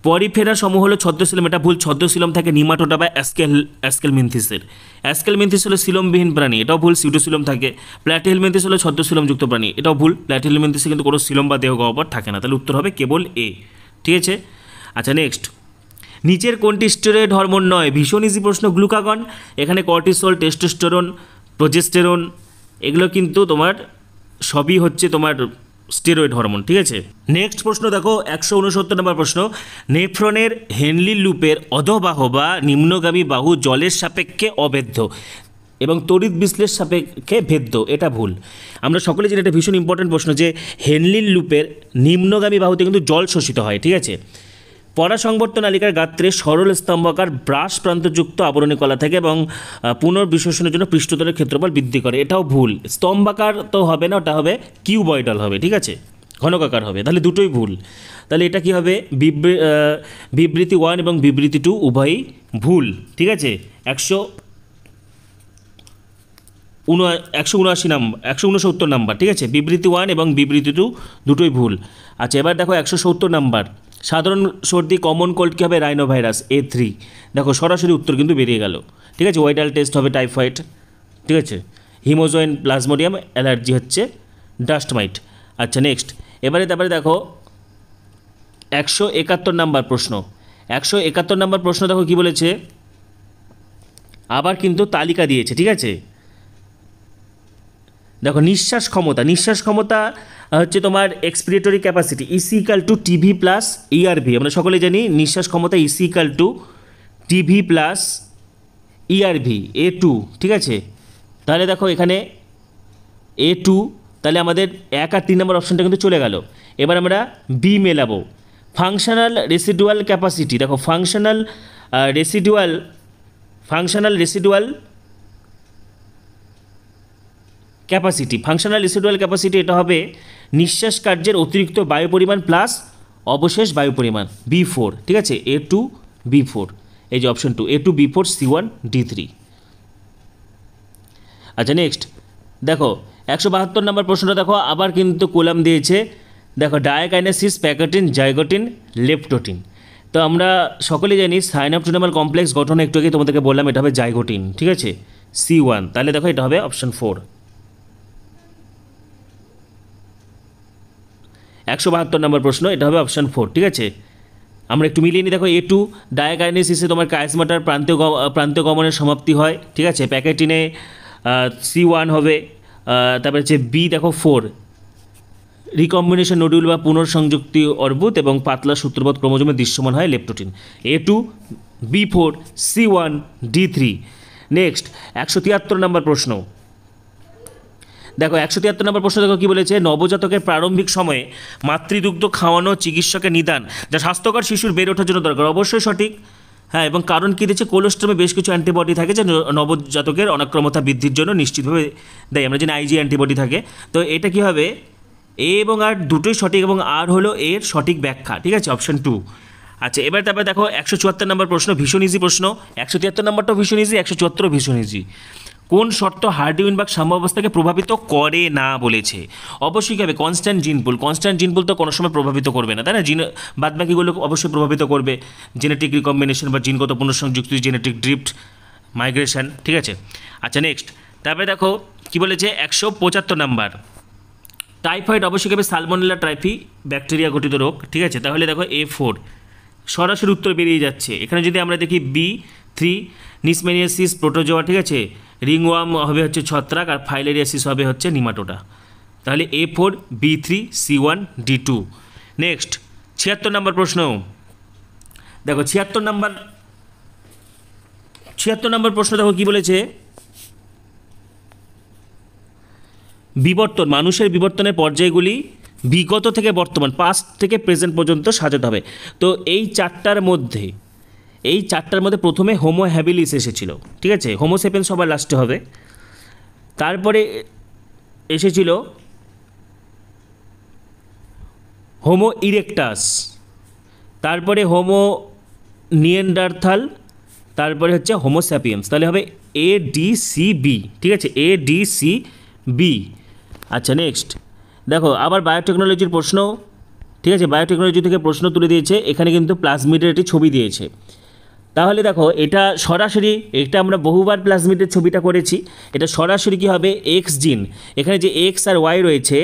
পরিফেরা সমূহ হলো ছদ্মসিলম, এটা ভুল, ছদ্মসিলম থাকে নিমাটোডা বা অ্যাস্কেলমিনথিসের। অ্যাস্কেলমিনথিস হলো সিলমবিহীন প্রাণী, এটাও ভুল, সিউডোসিলম থাকে। প্ল্যাটিহেলমিনথিস হলো ছদ্মসিলমযুক্ত প্রাণী, এটাও ভুল, প্ল্যাটিহেলমিনথিসে কিন্তু কোনো সিলম বা দেহ গহ্বর থাকে না, তাহলে উত্তর হবে কেবল এ, ঠিক আছে। আচ্ছা নেক্সট, নিচের কোনটি স্টেরয়েড হরমোন নয়, ভীষণ ইজি প্রশ্ন, গ্লুকাগন। এখানে কর্টিসল, টেস্টোস্টেরন, প্রোজেস্টেরন, এগুলো কিন্তু তোমার সবই হচ্ছে তোমার স্টেরয়েড হরমোন, ঠিক আছে। নেক্সট প্রশ্ন দেখো 169 নম্বর প্রশ্ন, নেফ্রনের হেনলি লুপের অধবাহ বা নিম্নগামী বাহু জলের সাপেক্ষে অভেদ্য এবং তড়িৎ বিশ্লেষ সাপেক্ষে ভেদ্য, এটা ভুল। আমরা সকলে জানি এটা ভীষণ ইম্পর্টেন্ট প্রশ্ন যে হেনলির লুপের নিম্নগামী বাহুতে কিন্তু জল শোষিত হয়, ঠিক আছে। পরাসংবর্ত নালিকার গাত্রে সরল স্তম্ভাকার ব্রাশ প্রান্তযুক্ত আবরণী কলা থাকে এবং পুনর্বিশ্লেষণের জন্য পৃষ্ঠতলের ক্ষেত্রফল বৃদ্ধি করে, এটাও ভুল। স্তম্ভাকার তো হবে না, ওটা হবে কিউবয়েডাল হবে, ঠিক আছে। ঘনকাকার হবে, তাহলে দুটোই ভুল। তাহলে এটা কি হবে, বিবৃতি 1 এবং বিবৃতি 2 উভয়ই ভুল। ঠিক আছে, 179 নাম্বার, 169 নাম্বার। ঠিক আছে, বিবৃতি 1 এবং বিবৃতি 2 দুটোই ভুল। আচ্ছা, এবার দেখো 170 নাম্বার, সাধারণ সর্দি কমন কোল্ড কী হবে, রাইনোভাইরাস A3। দেখো সরাসরি উত্তর কিন্তু বেরিয়ে গেল। ঠিক আছে, ওয়াইডাল টেস্ট হবে টাইফয়েড। ঠিক আছে, হিমোজোয়েন প্লাজমোডিয়াম, অ্যালার্জি হচ্ছে ডাস্ট মাইট। আচ্ছা নেক্সট, তারপরে দেখো 171 নাম্বার প্রশ্ন। 171 নাম্বার প্রশ্ন দেখো কি বলেছে, আবার কিন্তু তালিকা দিয়েছে। ঠিক আছে, দেখো নিঃশ্বাস ক্ষমতা হচ্ছে তোমার expiratory capacity equal to TV plus ERV. আমরা সকলে জানি নিঃশ্বাস ক্ষমতা equal to TV plus ERV A2। ঠিক আছে, তাহলে দেখো এখানে A2, তাহলে আমাদের 1 আর 3 নম্বর অপশানটা কিন্তু চলে গেল। এবার আমরা বি মেলাবো, ফাংশনাল রেসিডুয়াল ক্যাপাসিটি। দেখো ফাংশনাল রেসিডুয়াল ক্যাপাসিটি এটা হবে নিঃশ্বাস কার্যের অতিরিক্ত বায়ু পরিমাণ প্লাস অবশেষ বায়ু পরিমাণ B4। ঠিক আছে, A2 B4, এই যে option 2 A2 B4 C1 D3। আচ্ছা নেক্সট দেখো 172 নম্বর প্রশ্নটা দেখো, আবার কিন্তু কলাম দিয়েছে। দেখো ডায়াকাইনেসিস, প্যাকেটিন, জাইগোটিন, লেপটোটিন। তো আমরা সকলেই জানি সাইনাপটোডার্মাল কমপ্লেক্স গঠন একটু আগে তোমাদেরকে বললাম, এটা হবে জাইগোটিন। ঠিক আছে, C1, তাহলে দেখো এটা হবে অপশন 4। 172 নম্বর প্রশ্ন, এটা হবে অপশান 4। ঠিক আছে, আমরা একটু মিলিয়ে নিই। দেখো A2 ডায়াকাইনেসিসে তোমার কায়াসমাটার প্রান্তীয় গমনের সমাপ্তি হয়। ঠিক আছে, প্যাকেটিনে C1 হবে। তারপরে হচ্ছে বি দেখো 4, রিকম্বিনেশন নডিউল বা পুনর্সংযুক্তি অর্বুদ এবং পাতলা সূত্রবৎ ক্রোমোজোমে দৃশ্যমান হয় leptotene. A2 B4 C1 D3। Next 173 নম্বর প্রশ্ন। দেখো 173 নম্বর প্রশ্ন দেখো কী বলেছে, নবজাতকের প্রারম্ভিক সময়ে মাতৃদুগ্ধ খাওয়ানো চিকিৎসকের নিদান যা স্বাস্থ্যকর শিশুর বেড়ে ওঠার জন্য দরকার। অবশ্যই সঠিক। হ্যাঁ, এবং কারণ কী দিয়েছে, কোলোস্ট্রমে বেশ কিছু অ্যান্টিবডি থাকে যা নবজাতকের অনাক্রমতা বৃদ্ধির জন্য নিশ্চিতভাবে দেয়। আমরা জানি IG অ্যান্টিবডি থাকে। তো এটা কী হবে, এ এবং আর দুটোই সঠিক এবং আর হলো এর সঠিক ব্যাখ্যা। ঠিক আছে, অপশন 2। আচ্ছা, তারপরে দেখো 174 নম্বর প্রশ্ন, ভীষণ ইজি প্রশ্ন। 173 নম্বরটাও ভীষণ ইজি, 174 ভীষণ ইজি। কোন শর্ত হার্ডি-উইনবার্গ সাম্যাবস্থাকে প্রভাবিত করে না বলেছে? অবশ্যই কী হবে, কনস্ট্যান্ট জিন পুল তো কোনো সময় প্রভাবিত করবে না, তাই না? বাদবাকিগুলো অবশ্যই প্রভাবিত করবে, জেনেটিক রিকম্বিনেশন বা জিনগত পুনঃসংযুক্তি, জেনেটিক ড্রিফট, মাইগ্রেশন। ঠিক আছে, আচ্ছা নেক্সট, তারপরে দেখো কী বলেছে 175 নাম্বার, টাইফয়েড অবশ্যই হবে সালমোনেলা টাইফি ব্যাকটেরিয়া গঠিত রোগ। ঠিক আছে, তাহলে দেখো A4 সরাসরি উত্তর বেরিয়ে যাচ্ছে। এখানে যদি আমরা দেখি B3 নিসমেনিয়াসিস প্রোটোজোয়া। ঠিক আছে, রিংওয়ার্ম হবে হচ্ছে ছত্রাক, আর ফাইলেরিয়াসিস হবে হচ্ছে নিমাটোডা। তাহলে A4 B3 C1 D2। Next 76 নম্বর প্রশ্ন। দেখো 76 নম্বর প্রশ্ন দেখো কী বলেছে, বিবর্তন, মানুষের বিবর্তনের পর্যায়গুলি বিগত থেকে বর্তমান, পাস্ট থেকে প্রেজেন্ট পর্যন্ত সাজাতে হবে। তো এই চারটার মধ্যে প্রথমে হোমো হ্যাবিলিস এসেছিল। ঠিক আছে, হোমোসেপিয়েন্স সবার লাস্টে হবে। তারপরে এসেছিল হোমো ইরেক্টাস, তারপরে হোমো নিয়েন্ডারথাল, তারপরে হচ্ছে হোমো স্যাপিয়েন্স। তাহলে হবে ADCB। ঠিক আছে, ADCB। আচ্ছা নেক্সট দেখো আবার বায়োটেকনোলজির প্রশ্ন। ঠিক আছে, বায়োটেকনোলজি থেকে প্রশ্ন তুলে দিয়েছে, এখানে কিন্তু প্লাজমিডের একটি ছবি দিয়েছে। তাহলে দেখো এটা সরাসরি, এটা আমরা বহুবার প্লাজমিডের ছবিটা করেছি, এটা সরাসরি কী হবে, এক্স জিন, এখানে যে এক্স আর ওয়াই রয়েছে,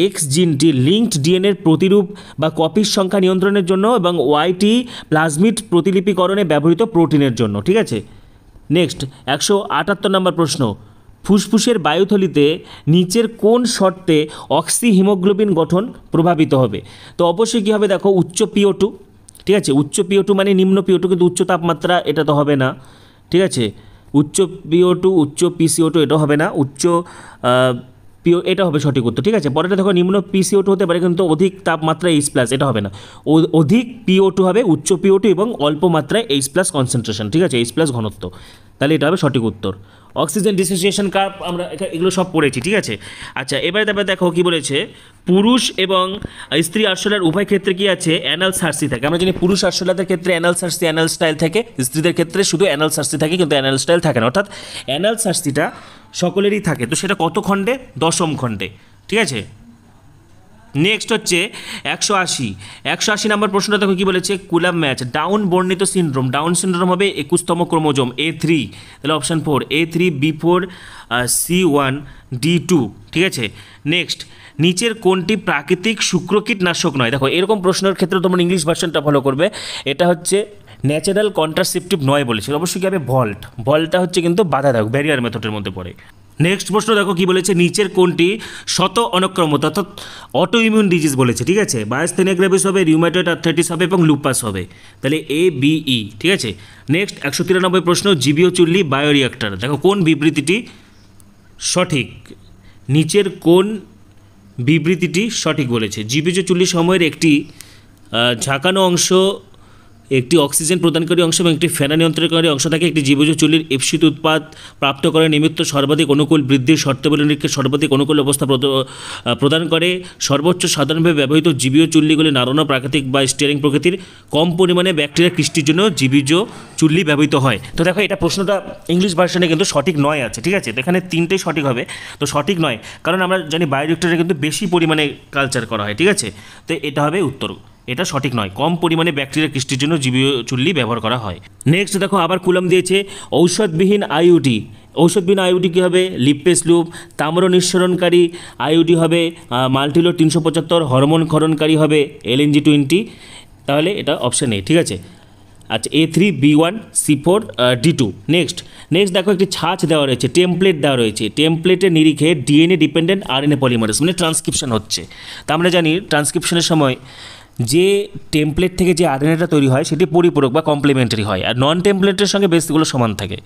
এক্স জিনটি লিঙ্কড ডিএনএর প্রতিরূপ বা কপির সংখ্যা নিয়ন্ত্রণের জন্য এবং ওয়াইটি প্লাজমিড প্রতিলিপিকরণে ব্যবহৃত প্রোটিনের জন্য। ঠিক আছে, নেক্সট 178 নম্বর প্রশ্ন, ফুসফুসের বায়ুথলিতে নিচের কোন শর্তে অক্সি হিমোগ্লোবিন গঠন প্রভাবিত হবে? তো অবশ্যই কী হবে, দেখো উচ্চ PO2। ঠিক আছে, উচ্চ PO2 মানে নিম্ন PO2, কিন্তু উচ্চ তাপমাত্রা এটা তো হবে না। ঠিক আছে, উচ্চ PO2 উচ্চ PCO2 এটা হবে না, উচ্চ এটা হবে সঠিক উত্তর, ঠিক আছে। পরেরটা দেখো, নিম্ন PCO2 হতে পারে কিন্তু অধিক তাপমাত্রা H+, এটা হবে না। অধিক PO2 হবে উচ্চ PO2 এবং অল্প মাত্রায় H+ কনসেন্ট্রেশন, ঠিক আছে, H+ ঘনত্ব, তাহলে এটা হবে সঠিক উত্তর। অক্সিজেন ডিসোসিয়েশন কার্ভ আমরা এগুলো সব পড়েছি, ঠিক আছে। আচ্ছা, এবারে তারপরে দেখো কি বলেছে, পুরুষ এবং স্ত্রী আরশোলার উভয় ক্ষেত্রে কি আছে, অ্যানাল সার্সি থাকে। আমরা জানি পুরুষ আরশোলাদের ক্ষেত্রে অ্যানাল সার্সি, অ্যানাল স্টাইল থাকে, স্ত্রীদের ক্ষেত্রে শুধু অ্যানাল সার্সি থাকে কিন্তু অ্যানাল স্টাইল থাকে না, অর্থাৎ অ্যানাল সার্সিটা সকলেরই থাকে। তো সেটা কত খণ্ডে, 10ম খণ্ডে, ঠিক আছে। নেক্সট হচ্ছে 180 নম্বর প্রশ্নটা দেখো কি বলেছে, কুলাম ম্যাচ ডাউন বর্ণিত সিনড্রোম, ডাউন সিনড্রোম হবে 21তম ক্রোমোজোম A3, তাহলে option 4 A3 B4 C1 D2, ঠিক আছে। নেক্সট, নিচের কোনটি প্রাকৃতিক শুক্রকীটনাশক নয়, দেখো এরকম প্রশ্নের ক্ষেত্রে তোমরা ইংলিশ ভার্সনটা ফলো করবে। এটা হচ্ছে ন্যাচারাল কন্ট্রাসেপটিভ নয় বলেছিল, অবশ্যই কি হবে ভল্টটা হচ্ছে কিন্তু বাধাদায়ক, ব্যারিয়ার মেথডের মধ্যে পড়ে। নেক্সট প্রশ্ন দেখো কি বলেছে, নিচের কোনটি শত অনক্রমতা অর্থাৎ অটো ইমিউন ডিজিজ বলেছে, ঠিক আছে। মায়াস্থেনিয়া গ্রেভিস হবে, রিউমাটয়েড আর্থ্রাইটিস হবে এবং লুপাস হবে, তাহলে ABE, ঠিক আছে। নেক্সট 193 প্রশ্ন, জীবীয় চুল্লি বায়োরিয়াক্টর, দেখো কোন বিবৃতিটি সঠিক, নিচের কোন বিবৃতিটি সঠিক বলেছে। জীবীজ চুল্লি সময়ের একটি ঝাঁকানো অংশ, একটি অক্সিজেন প্রদানকারী অংশ এবং একটি ফেনা নিয়ন্ত্রণকারী অংশ থাকে। একটি জীবজ চুল্লির এফসিত উৎপাদ প্রাপ্ত করার নিমিত্ত সর্বাধিক অনুকূল বৃদ্ধির শর্তাবলী নিরীক্ষে সর্বাধিক অনুকূল অবস্থা প্রদান করে। সর্বোচ্চ সাধারণভাবে ব্যবহৃত জীবীয় চুল্লিগুলি নাড়ানো প্রাকৃতিক বা স্টিয়ারিং প্রকৃতির, কম পরিমাণে ব্যাকটেরিয়া কৃষ্টির জন্য জীবীজ চুল্লি ব্যবহৃত হয়। তো দেখো এটা প্রশ্নটা ইংলিশ ভার্সনে কিন্তু সঠিক নয় আছে, ঠিক আছে। তো এখানে 3টেই সঠিক হবে, তো সঠিক নয় কারণ আমরা জানি বায়োরিয়েক্টরে কিন্তু বেশি পরিমাণে কালচার করা হয়, ঠিক আছে। তো এটা হবে উত্তর, এটা সঠিক নয়, কম পরিমাণে ব্যাকটেরিয়া কৃষ্টির জন্য জীবীয় চুল্লি ব্যবহার করা হয়। নেক্সট দেখো আবার কুলাম দিয়েছে ঔষধবিহীন আইউডি, ঔষধবিহীন আইউডি কী হবে, লিপেস লুপ। তাম্র নিঃসরণকারী আইউডি হবে মাল্টিলো 375, হরমোন ক্ষরণকারী হবে LNG20, তাহলে এটা অপশান A, ঠিক আছে। আচ্ছা, A3 B1 C4 D2। Next দেখো একটি ছাঁচ দেওয়া রয়েছে, টেমপ্লেট দেওয়া রয়েছে, টেমপ্লেটের নিরিখে DNA ডিপেন্ডেন্ট RNA পলিমারেজ মানে ট্রান্সক্রিপশন হচ্ছে। তা আমরা জানি ট্রান্সক্রিপশনের সময় যে টেমপ্লেট থেকে যে RNAটা তৈরি হয় সেটি পরিপূরক বা কমপ্লিমেন্টারি হয়, আর নন টেমপ্লেটের সঙ্গে বেসগুলো সমান থাকে।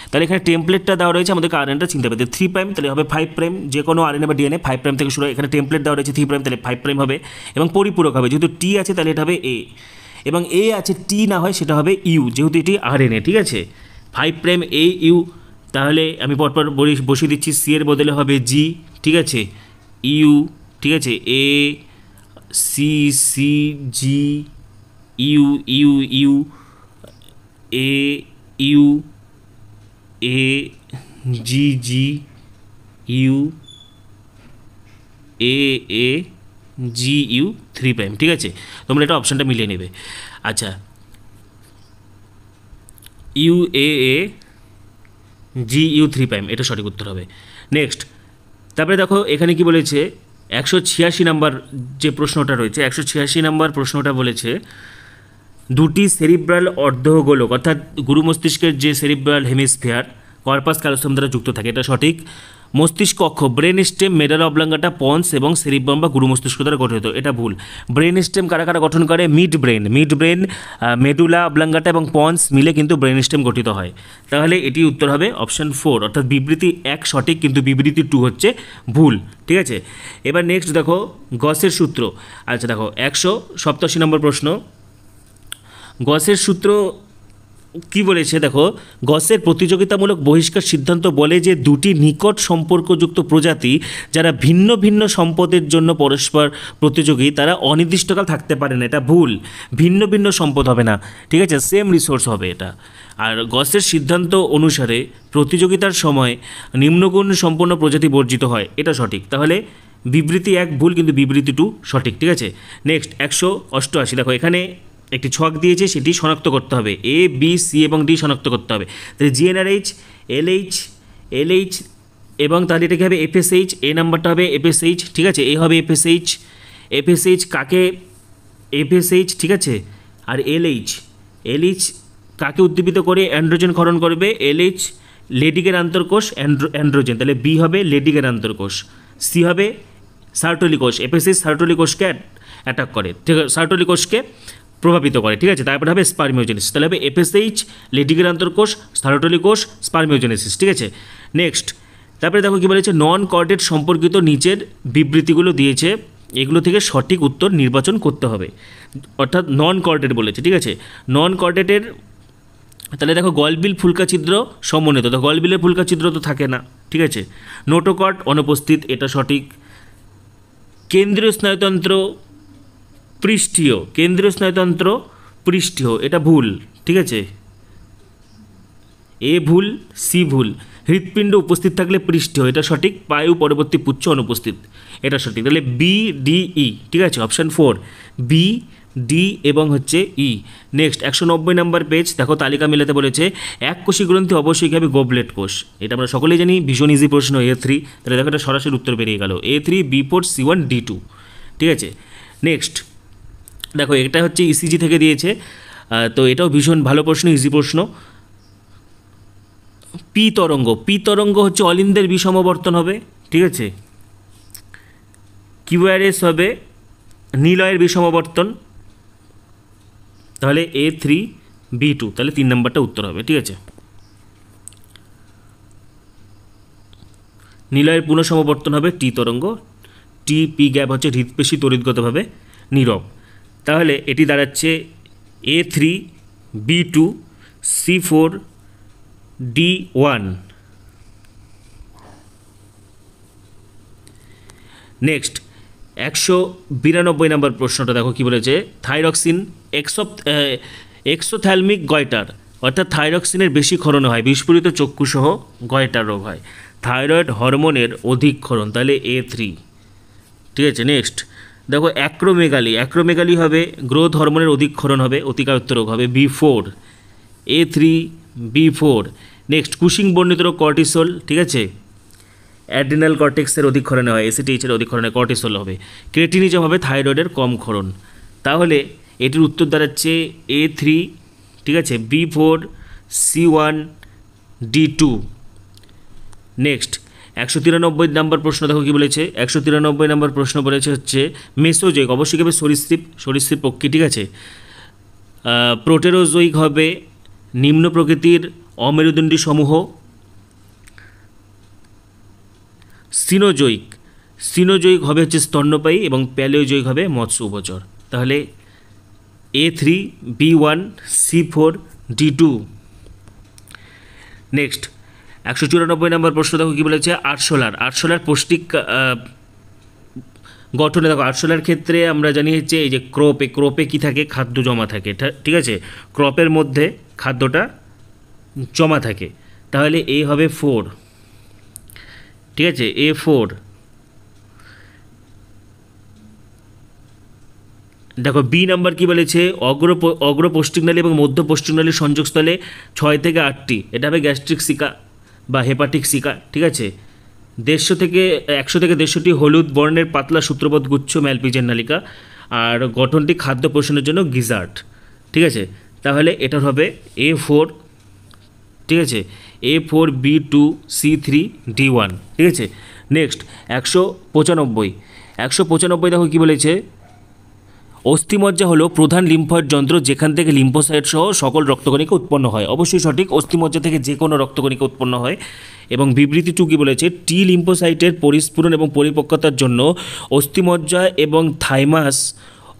তাহলে এখানে টেমপ্লেটটা দেওয়া রয়েছে, আমাদেরকে RNAটা চিনতে হবে। 3' তাহলে হবে 5', যে কোনো RNA বা DNA 5' থেকে শুরু হয়। এখানে টেমপ্লেট দেওয়া রয়েছে 3', তাহলে 5' হবে এবং পরিপূরক হবে, যেহেতু T আছে তাহলে এটা হবে A, এবং A আছে T না হয় সেটা হবে U, যেহেতু এটি RNA, ঠিক আছে। 5' A U, তাহলে আমি পরপর বসিয়ে দিচ্ছি, C এর বদলে হবে G, ঠিক আছে, U, ঠিক আছে, A C C G U U U A U A G G U A A G U 3', ঠিক আছে। তোমরা এটা অপশানটা মিলিয়ে নেবে। আচ্ছা, U A A G U 3', এটা সঠিক উত্তর হবে। নেক্সট তারপরে দেখো এখানে কি বলেছে, 186 নম্বর যে প্রশ্নটা রয়েছে, 186 নম্বর প্রশ্নটা বলেছে দুটি সেরিব্রাল অর্ধগোলক অর্থাৎ গুরু মস্তিষ্কের যে সেরিব্রাল হেমিস্ফিয়ার কর্পাস ক্যালোসাম দ্বারা যুক্ত থাকে, এটা সঠিক। মস্তিষ্ক অক্ষ brain stem, medulla oblongata, ponds এবং সেরিব্রাম বা গুরু মস্তিষ্ক দ্বারা গঠিত, এটা ভুল। ব্রেন স্টেম কারা কারা গঠন করে, মিড ব্রেন, মেডুলা অবলাঙ্গাটা এবং পন্স মিলে কিন্তু ব্রেন স্টেম গঠিত হয়, তাহলে এটি উত্তর হবে অপশান 4, অর্থাৎ বিবৃতি 1 সঠিক কিন্তু বিবৃতি 2 হচ্ছে ভুল, ঠিক আছে। এবার নেক্সট দেখো গসের সূত্র। আচ্ছা দেখো 187 নম্বর প্রশ্ন, গসের সূত্র কি বলেছে, দেখো গসের প্রতিযোগিতামূলক বহিষ্কার সিদ্ধান্ত বলে যে দুটি নিকট সম্পর্কযুক্ত প্রজাতি যারা ভিন্ন ভিন্ন সম্পদের জন্য পরস্পর প্রতিযোগী তারা অনির্দিষ্টকাল থাকতে পারে না, এটা ভুল। ভিন্ন ভিন্ন সম্পদ হবে না, ঠিক আছে, সেম রিসোর্স হবে এটা। আর গসের সিদ্ধান্ত অনুসারে প্রতিযোগিতার সময় নিম্নগুণ সম্পন্ন প্রজাতি বর্জিত হয়, এটা সঠিক। তাহলে বিবৃতি 1 ভুল কিন্তু বিবৃতি 2 সঠিক, ঠিক আছে। নেক্সট 188, দেখো এখানে একটি ছক দিয়েছে, সেটি শনাক্ত করতে হবে, A B C এবং D শনাক্ত করতে হবে। তাহলে GnRH LH এবং তাহলে এটা কি হবে FSH, A নাম্বারটা হবে FSH, ঠিক আছে, A হবে FSH কাকে FSH, ঠিক আছে। আর LH কাকে উদ্দীপিত করে অ্যান্ড্রোজেন ক্ষরণ করবে, LH লেডিকের আন্তর্কোষ অ্যান্ড্রোজেন, তাহলে B হবে লেডিকের আন্তর্কোষ, C হবে সার্টোলি কোষ, FSH সার্টোলি কোষকে অ্যাটাক করে, ঠিক আছে, সার্টোলি কোষকে প্রভাবিত করে, ঠিক আছে। তারপরে হবে স্পার্মিওজেনেসিস, তাহলে হবে FSH লেডিকের আন্তর্কোষ, সার্টোলি কোষ, স্পার্মিওজেনেসিস, ঠিক আছে। নেক্সট তারপরে দেখো কী বলেছে, নন কর্ডেড সম্পর্কিত নিচের বিবৃতিগুলো দিয়েছে, এগুলো থেকে সঠিক উত্তর নির্বাচন করতে হবে। অর্থাৎ নন কর্ডেড বলেছে, ঠিক আছে। নন কর্ডেডের তাহলে দেখো গলবিল ফুলকা-ছিদ্র সমন্বিত, তো গলবিলের ফুলকা-ছিদ্র তো থাকে না, ঠিক আছে। নোটোকর্ড অনুপস্থিত, এটা সঠিক। কেন্দ্রীয় স্নায়ুতন্ত্র পৃষ্ঠীয়, কেন্দ্রীয় স্নায়ুতন্ত্র পৃষ্ঠীয়, এটা ভুল, ঠিক আছে। এ ভুল, সি ভুল। হৃৎপিণ্ড উপস্থিত থাকলে পৃষ্ঠীয়, এটা সঠিক। পায়ু পরবর্তী পুচ্ছ অনুপস্থিত, এটা সঠিক। তাহলে বি, ডি, ই, ঠিক আছে, অপশান 4 বি, ডি এবং হচ্ছে ই। নেক্সট 190 নাম্বার পেজ, দেখো তালিকা মেলাতে বলেছে। এককোষী গ্রন্থি অবশ্যই হবে গোবলেট কোষ, এটা আমরা সকলেই জানি, ভীষণ ইজি প্রশ্ন। A3, তাহলে দেখো এটা সরাসরি উত্তর বেরিয়ে গেল, A3, B4, C1, D2, ঠিক আছে। নেক্সট দেখো এটা হচ্ছে ইসিজি থেকে দিয়েছে, তো এটাও ভীষণ ভালো প্রশ্ন, ইজি প্রশ্ন। পি তরঙ্গ, পি তরঙ্গ হচ্ছে অলিন্দের বিষমবর্তন হবে, ঠিক আছে। কিউআরএস হবে নিলয়ের বিষমবর্তন, তাহলে A3, B2, তাহলে 3 নম্বরটা উত্তর হবে, ঠিক আছে। নিলয়ের পুনঃসমবর্তন হবে টি তরঙ্গ, টি পি গ্যাপ হচ্ছে হৃৎপেশি তড়িৎগতভাবে নীরব। তাহলে এটি দাঁড়াচ্ছে A3, B2, C4, D1। Next 192 নম্বর প্রশ্নটা দেখো কি বলেছে। থাইরক্সিন এক্সোথ্যালমিক গয়টার, অর্থাৎ থাইরক্সিনের বেশি ক্ষরণ হয়, বিস্ফোরিত চক্ষুসহ গয়টার রোগ হয়। থাইরয়েড হরমোনের অধিক ক্ষরণ, তাহলে A3, ঠিক আছে। নেক্সট দেখো অ্যাক্রোমেগালি, অ্যাক্রোমেগালি হবে গ্রোথ হরমোনের অধিক ক্ষরণ হবে, অতিকায়ত্ত রোগ হবে, B4, A3, B4। Next Cushing বর্ণিত রোগ কর্টিসল, ঠিক আছে। অ্যাড্রিনাল কর্টেক্সের অধিক ক্ষরণে হয়, এসিটিএইচের অধিক ক্ষরণে কর্টিসল হবে। ক্রেটিনিজম হবে থাইরয়েডের কম ক্ষরণ। তাহলে এটির উত্তর দাঁড়াচ্ছে A3, ঠিক আছে, B4, C1, D2। নেক্সট 193 নম্বর প্রশ্ন দেখো কি বলেছে। 193 নম্বর প্রশ্ন বলেছে হচ্ছে মেসোজোইক, অবশ্যই হবে সরীসৃপ, সরীসৃপ পক্ষী, ঠিক আছে। প্রোটেরোজোইক হবে নিম্ন প্রকৃতির অমেরুদণ্ডী সমূহ। সিনোজোইক, সিনোজোইক হবে হচ্ছে স্তন্যপায়ী, এবং প্যালিওজোইক হবে মৎস্য উভচর। তাহলে A3, B1, C4, D2। Next 194 নম্বর প্রশ্ন দেখো কী বলেছে। আরশোলার, আরশোলার পৌষ্টিক গঠনে দেখো, আরশোলার ক্ষেত্রে আমরা জানি হচ্ছে এই যে ক্রপে, ক্রপে কী থাকে, খাদ্য জমা থাকে, ঠিক আছে। ক্রপের মধ্যে খাদ্যটা জমা থাকে, তাহলে এ হবে 4, ঠিক আছে, A4। দেখো বি নাম্বার কি বলেছে, অগ্র পৌষ্টিকনালী এবং মধ্য পৌষ্টিকনালীর সংযোগস্থলে 6 থেকে 8টি, এটা হবে গ্যাস্ট্রিক সিকা বা হেপাটিক সিকা, ঠিক আছে। 100 থেকে 150টি হলুদ বর্ণের পাতলা সূত্রবৎ গুচ্ছ ম্যালপিজের নালিকা, আর গঠনটি খাদ্য পোষণের জন্য গিজার্ড, ঠিক আছে। তাহলে এটার হবে A4, ঠিক আছে, A4, B2, C3, D1, ঠিক আছে। নেক্সট 195 দেখো কী বলেছে। অস্থিমজ্জা হলো প্রধান লিম্ফয়েড যন্ত্র যেখান থেকে লিম্ফোসাইট সহ সকল রক্তকণিকা উৎপন্ন হয়, অবশ্যই সঠিক। অস্থিমজ্জা থেকে যে কোনো রক্তকণিকা উৎপন্ন হয়। এবং বিবৃতি 2 কী বলেছে, টি লিম্ফোসাইটের পরিস্ফুরণ এবং পরিপক্কতার জন্য অস্থিমজ্জা এবং থাইমাস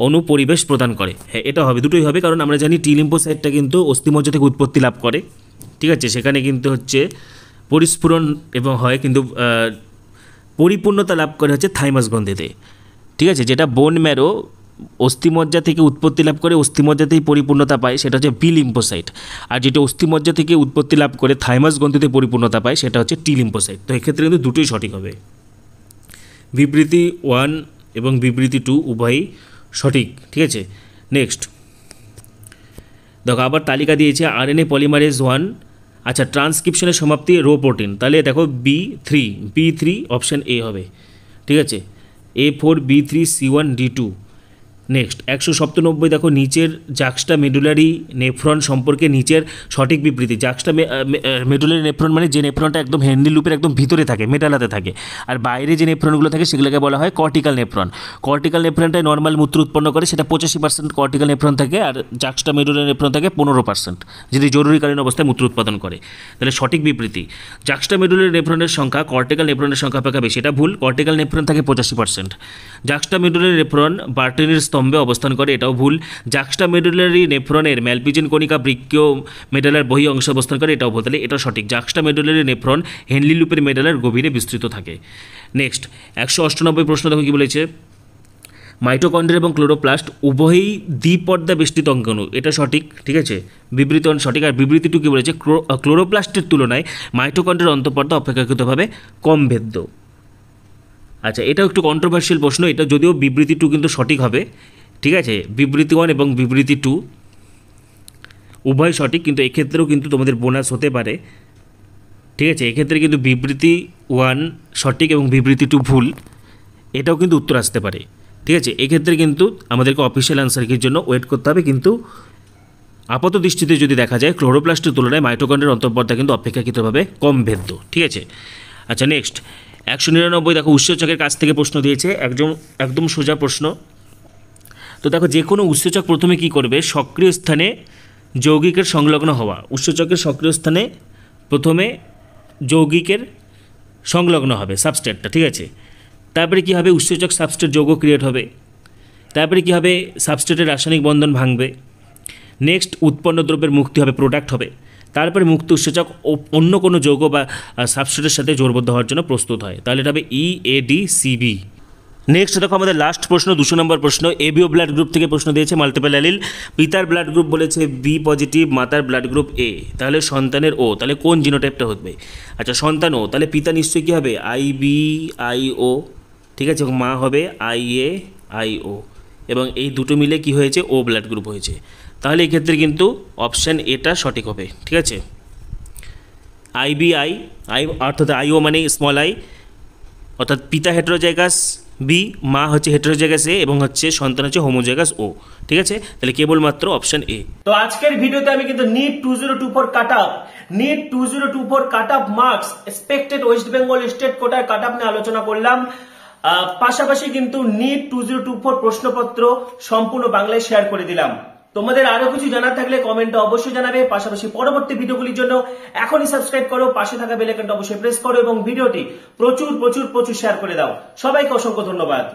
অনুপরিবেশ প্রদান করে। হ্যাঁ, এটা হবে, দুটোই হবে, কারণ আমরা জানি টি লিম্ফোসাইটটা কিন্তু অস্থিমজ্জা থেকে উৎপত্তি লাভ করে, ঠিক আছে। সেখানে কিন্তু হচ্ছে পরিস্ফুরণ এবং হয়, কিন্তু পরিপূর্ণতা লাভ করে হচ্ছে থাইমাস গ্রন্থিতে, ঠিক আছে। যেটা বোন ম্যারো অস্থিমজ্জা থেকে উৎপত্তি লাভ করে অস্থিমজ্জাতেই পরিপূর্ণতা পায়, সেটা হচ্ছে বি লিম্ফোসাইট। আর যেটা অস্থিমজ্জা থেকে উৎপত্তি লাভ করে থাইমাস গ্রন্থিতে পরিপূর্ণতা পায়, সেটা হচ্ছে টি লিম্ফোসাইট। তো এক্ষেত্রে কিন্তু দুটোই সঠিক হবে। বিবৃতি 1 এবং বিবৃতি 2 উভয়ই সঠিক, ঠিক আছে। নেক্সট দেখো আবার তালিকা দিয়েছে আরএনএ পলিমারেজ 1, আচ্ছা, ট্রান্সক্রিপশনের সমাপ্তি রো প্রোটিন, তাহলে দেখো B3 অপশান এ হবে, ঠিক আছে। A4, B3, C1, D2। Next 197 দেখো নিচের জাক্সটা মেডুলারি নেফ্রন সম্পর্কে নিচের সঠিক বিবৃতি। জাক্সটা মেডুলারি নেফ্রন মানে যে নেফ্রনটা একদম হ্যান্ডেল লুপের একদম ভিতরে থাকে, মেটালাতে থাকে, আর বাইরে যে নেফ্রনগুলো থাকে সেগুলোকে বলা হয় কর্টিক্যাল নেফ্রন। কর্টিক্যাল নেফ্রনটাই নর্মাল মূত্র উৎপন্ন করে, সেটা 85% কর্টিক্যাল নেফ্রন থাকে, আর জাক্সটা মেডুলারি নেফ্রন থাকে 15%, যদি জরুরিকালীন অবস্থায় মূত্র উৎপাদন করে। তাহলে সঠিক বিবৃতি জাক্সটা মেডুলারি নেফ্রনের সংখ্যা কর্টিক্যাল নেফ্রনের সংখ্যা অপেক্ষা বেশি, এটা ভুল। কর্টিক্যাল নেফ্রন থাকে 85%। জাক্সটা মেডুলারি নেফ্রন বার্টেনের স্তম্ভে অবস্থান করে, এটাও ভুল। জাক্সটা মেডুলারি নেফ্রনের ম্যালপিজিয়ান কণিকা বৃক্কীয় মেডালার বহি অংশে অবস্থান করে, এটাও ভুল। তাহলে এটা সঠিক, জাক্সটা মেডুলারি নেফ্রন হেনলি লুপের মেডালার গভীরে বিস্তৃত থাকে। নেক্সট 198 প্রশ্ন দেখো কি বলেছে, মাইটোকন্ড্রিয়া এবং ক্লোরোপ্লাস্ট উভয়ই দ্বিপর্দা বেষ্টিত অঙ্গাণু, এটা সঠিক, ঠিক আছে, বিবৃতি সঠিক। আর বিবৃতি টু কী বলেছে, ক্লোরোপ্লাস্টের তুলনায় মাইটোকন্ড্রিয়ার অন্তঃপর্দা অপেক্ষাকৃতভাবে কম ভেদ্য। আচ্ছা, এটাও একটু কন্ট্রোভার্সিয়াল প্রশ্ন, এটা যদিও বিবৃতি টু কিন্তু সঠিক হবে, ঠিক আছে, বিবৃতি 1 এবং বিবৃতি 2 উভয় সঠিক, কিন্তু এক্ষেত্রেও কিন্তু তোমাদের বোনাস হতে পারে, ঠিক আছে। এক্ষেত্রে কিন্তু বিবৃতি 1 সঠিক এবং বিবৃতি 2 ভুল, এটাও কিন্তু উত্তর আসতে পারে, ঠিক আছে। এক্ষেত্রে কিন্তু আমাদেরকে অফিসিয়াল অ্যান্সারের জন্য ওয়েট করতে হবে, কিন্তু আপাত দৃষ্টিতে যদি দেখা যায় ক্লোরোপ্লাস্টের তুলনায় মাইটোকন্ড্রিয়ার অন্তঃপর্দা কিন্তু অপেক্ষাকৃতভাবে কম ভেদ্য, ঠিক আছে। আচ্ছা, নেক্সট 199 দেখো উৎসেচকের কাছ থেকে প্রশ্ন দিয়েছে, একদম সোজা প্রশ্ন। তো দেখো যে কোনো উৎসেচক প্রথমে কি করবে, সক্রিয় স্থানে যৌগিকের সংলগ্ন হওয়া, উৎসেচকের সক্রিয় স্থানে প্রথমে যৌগিকের সংলগ্ন হবে সাবস্ট্রেটটা, ঠিক আছে। তারপরে কী হবে, উৎসেচক সাবস্ট্রেট যৌগ ক্রিয়েট হবে। তারপরে কী হবে, সাবস্ট্রেটের রাসায়নিক বন্ধন ভাঙবে। নেক্সট উৎপন্ন দ্রব্যের মুক্তি হবে, প্রোডাক্ট হবে। তারপরে মুক্ত উৎসেচক অন্য কোনো যৌগ বা সাবস্ট্রেটের সাথে জোড়বদ্ধ হওয়ার জন্য প্রস্তুত হয়, তাহলে এটা হবে EADCB। নেক্সট দেখো আমাদের লাস্ট প্রশ্ন, 200 নম্বর প্রশ্ন, এবিও ব্লাড গ্রুপ থেকে প্রশ্ন দিয়েছে, মাল্টিপল অ্যালিল, পিতার ব্লাড গ্রুপ বলেছে B পজিটিভ, মাতার ব্লাড গ্রুপ A, তাহলে সন্তানের O, তাহলে কোন জিনোটাইপটা হবে? আচ্ছা, সন্তান O, তাহলে পিতা নিশ্চয়ই কী হবে, IBIO, ঠিক আছে, মা হবে IAIO, এবং এই দুটো মিলে কি হয়েছে, O ব্লাড গ্রুপ হয়েছে। তাহলে এই ক্ষেত্রে কিন্তু অপশান এটা সঠিক হবে, ঠিক আছে। IBI অর্থাৎ IO মানে স্মল আই, অর্থাৎ পিতা হেটেরোজাইগাস B, মা হচ্ছে হেটেরোজাইগাস A, এবং হচ্ছে সন্তান হচ্ছে হোমোজাইগাস O, ঠিক আছে। তাহলে কেবলমাত্র অপশন A।
তো আজকের ভিডিওতে আমি কিন্তু NEET 2024 cut off marks expected West Bengal state কোটার কাট অফ নিয়ে আলোচনা করলাম। পাশাপাশি কিন্তু নিট 2024 প্রশ্নপত্র সম্পূর্ণ বাংলায় শেয়ার করে দিলাম। তোমাদের আরো কিছু জানার থাকলে কমেন্টে অবশ্যই জানাবে। পাশাপাশি পরবর্তী ভিডিওগুলির জন্য এখনই সাবস্ক্রাইব করো, পাশে থাকা বেল আইকনটা অবশ্যই প্রেস করো এবং ভিডিওটি প্রচুর শেয়ার করে দাও। সবাইকে অসংখ্য ধন্যবাদ।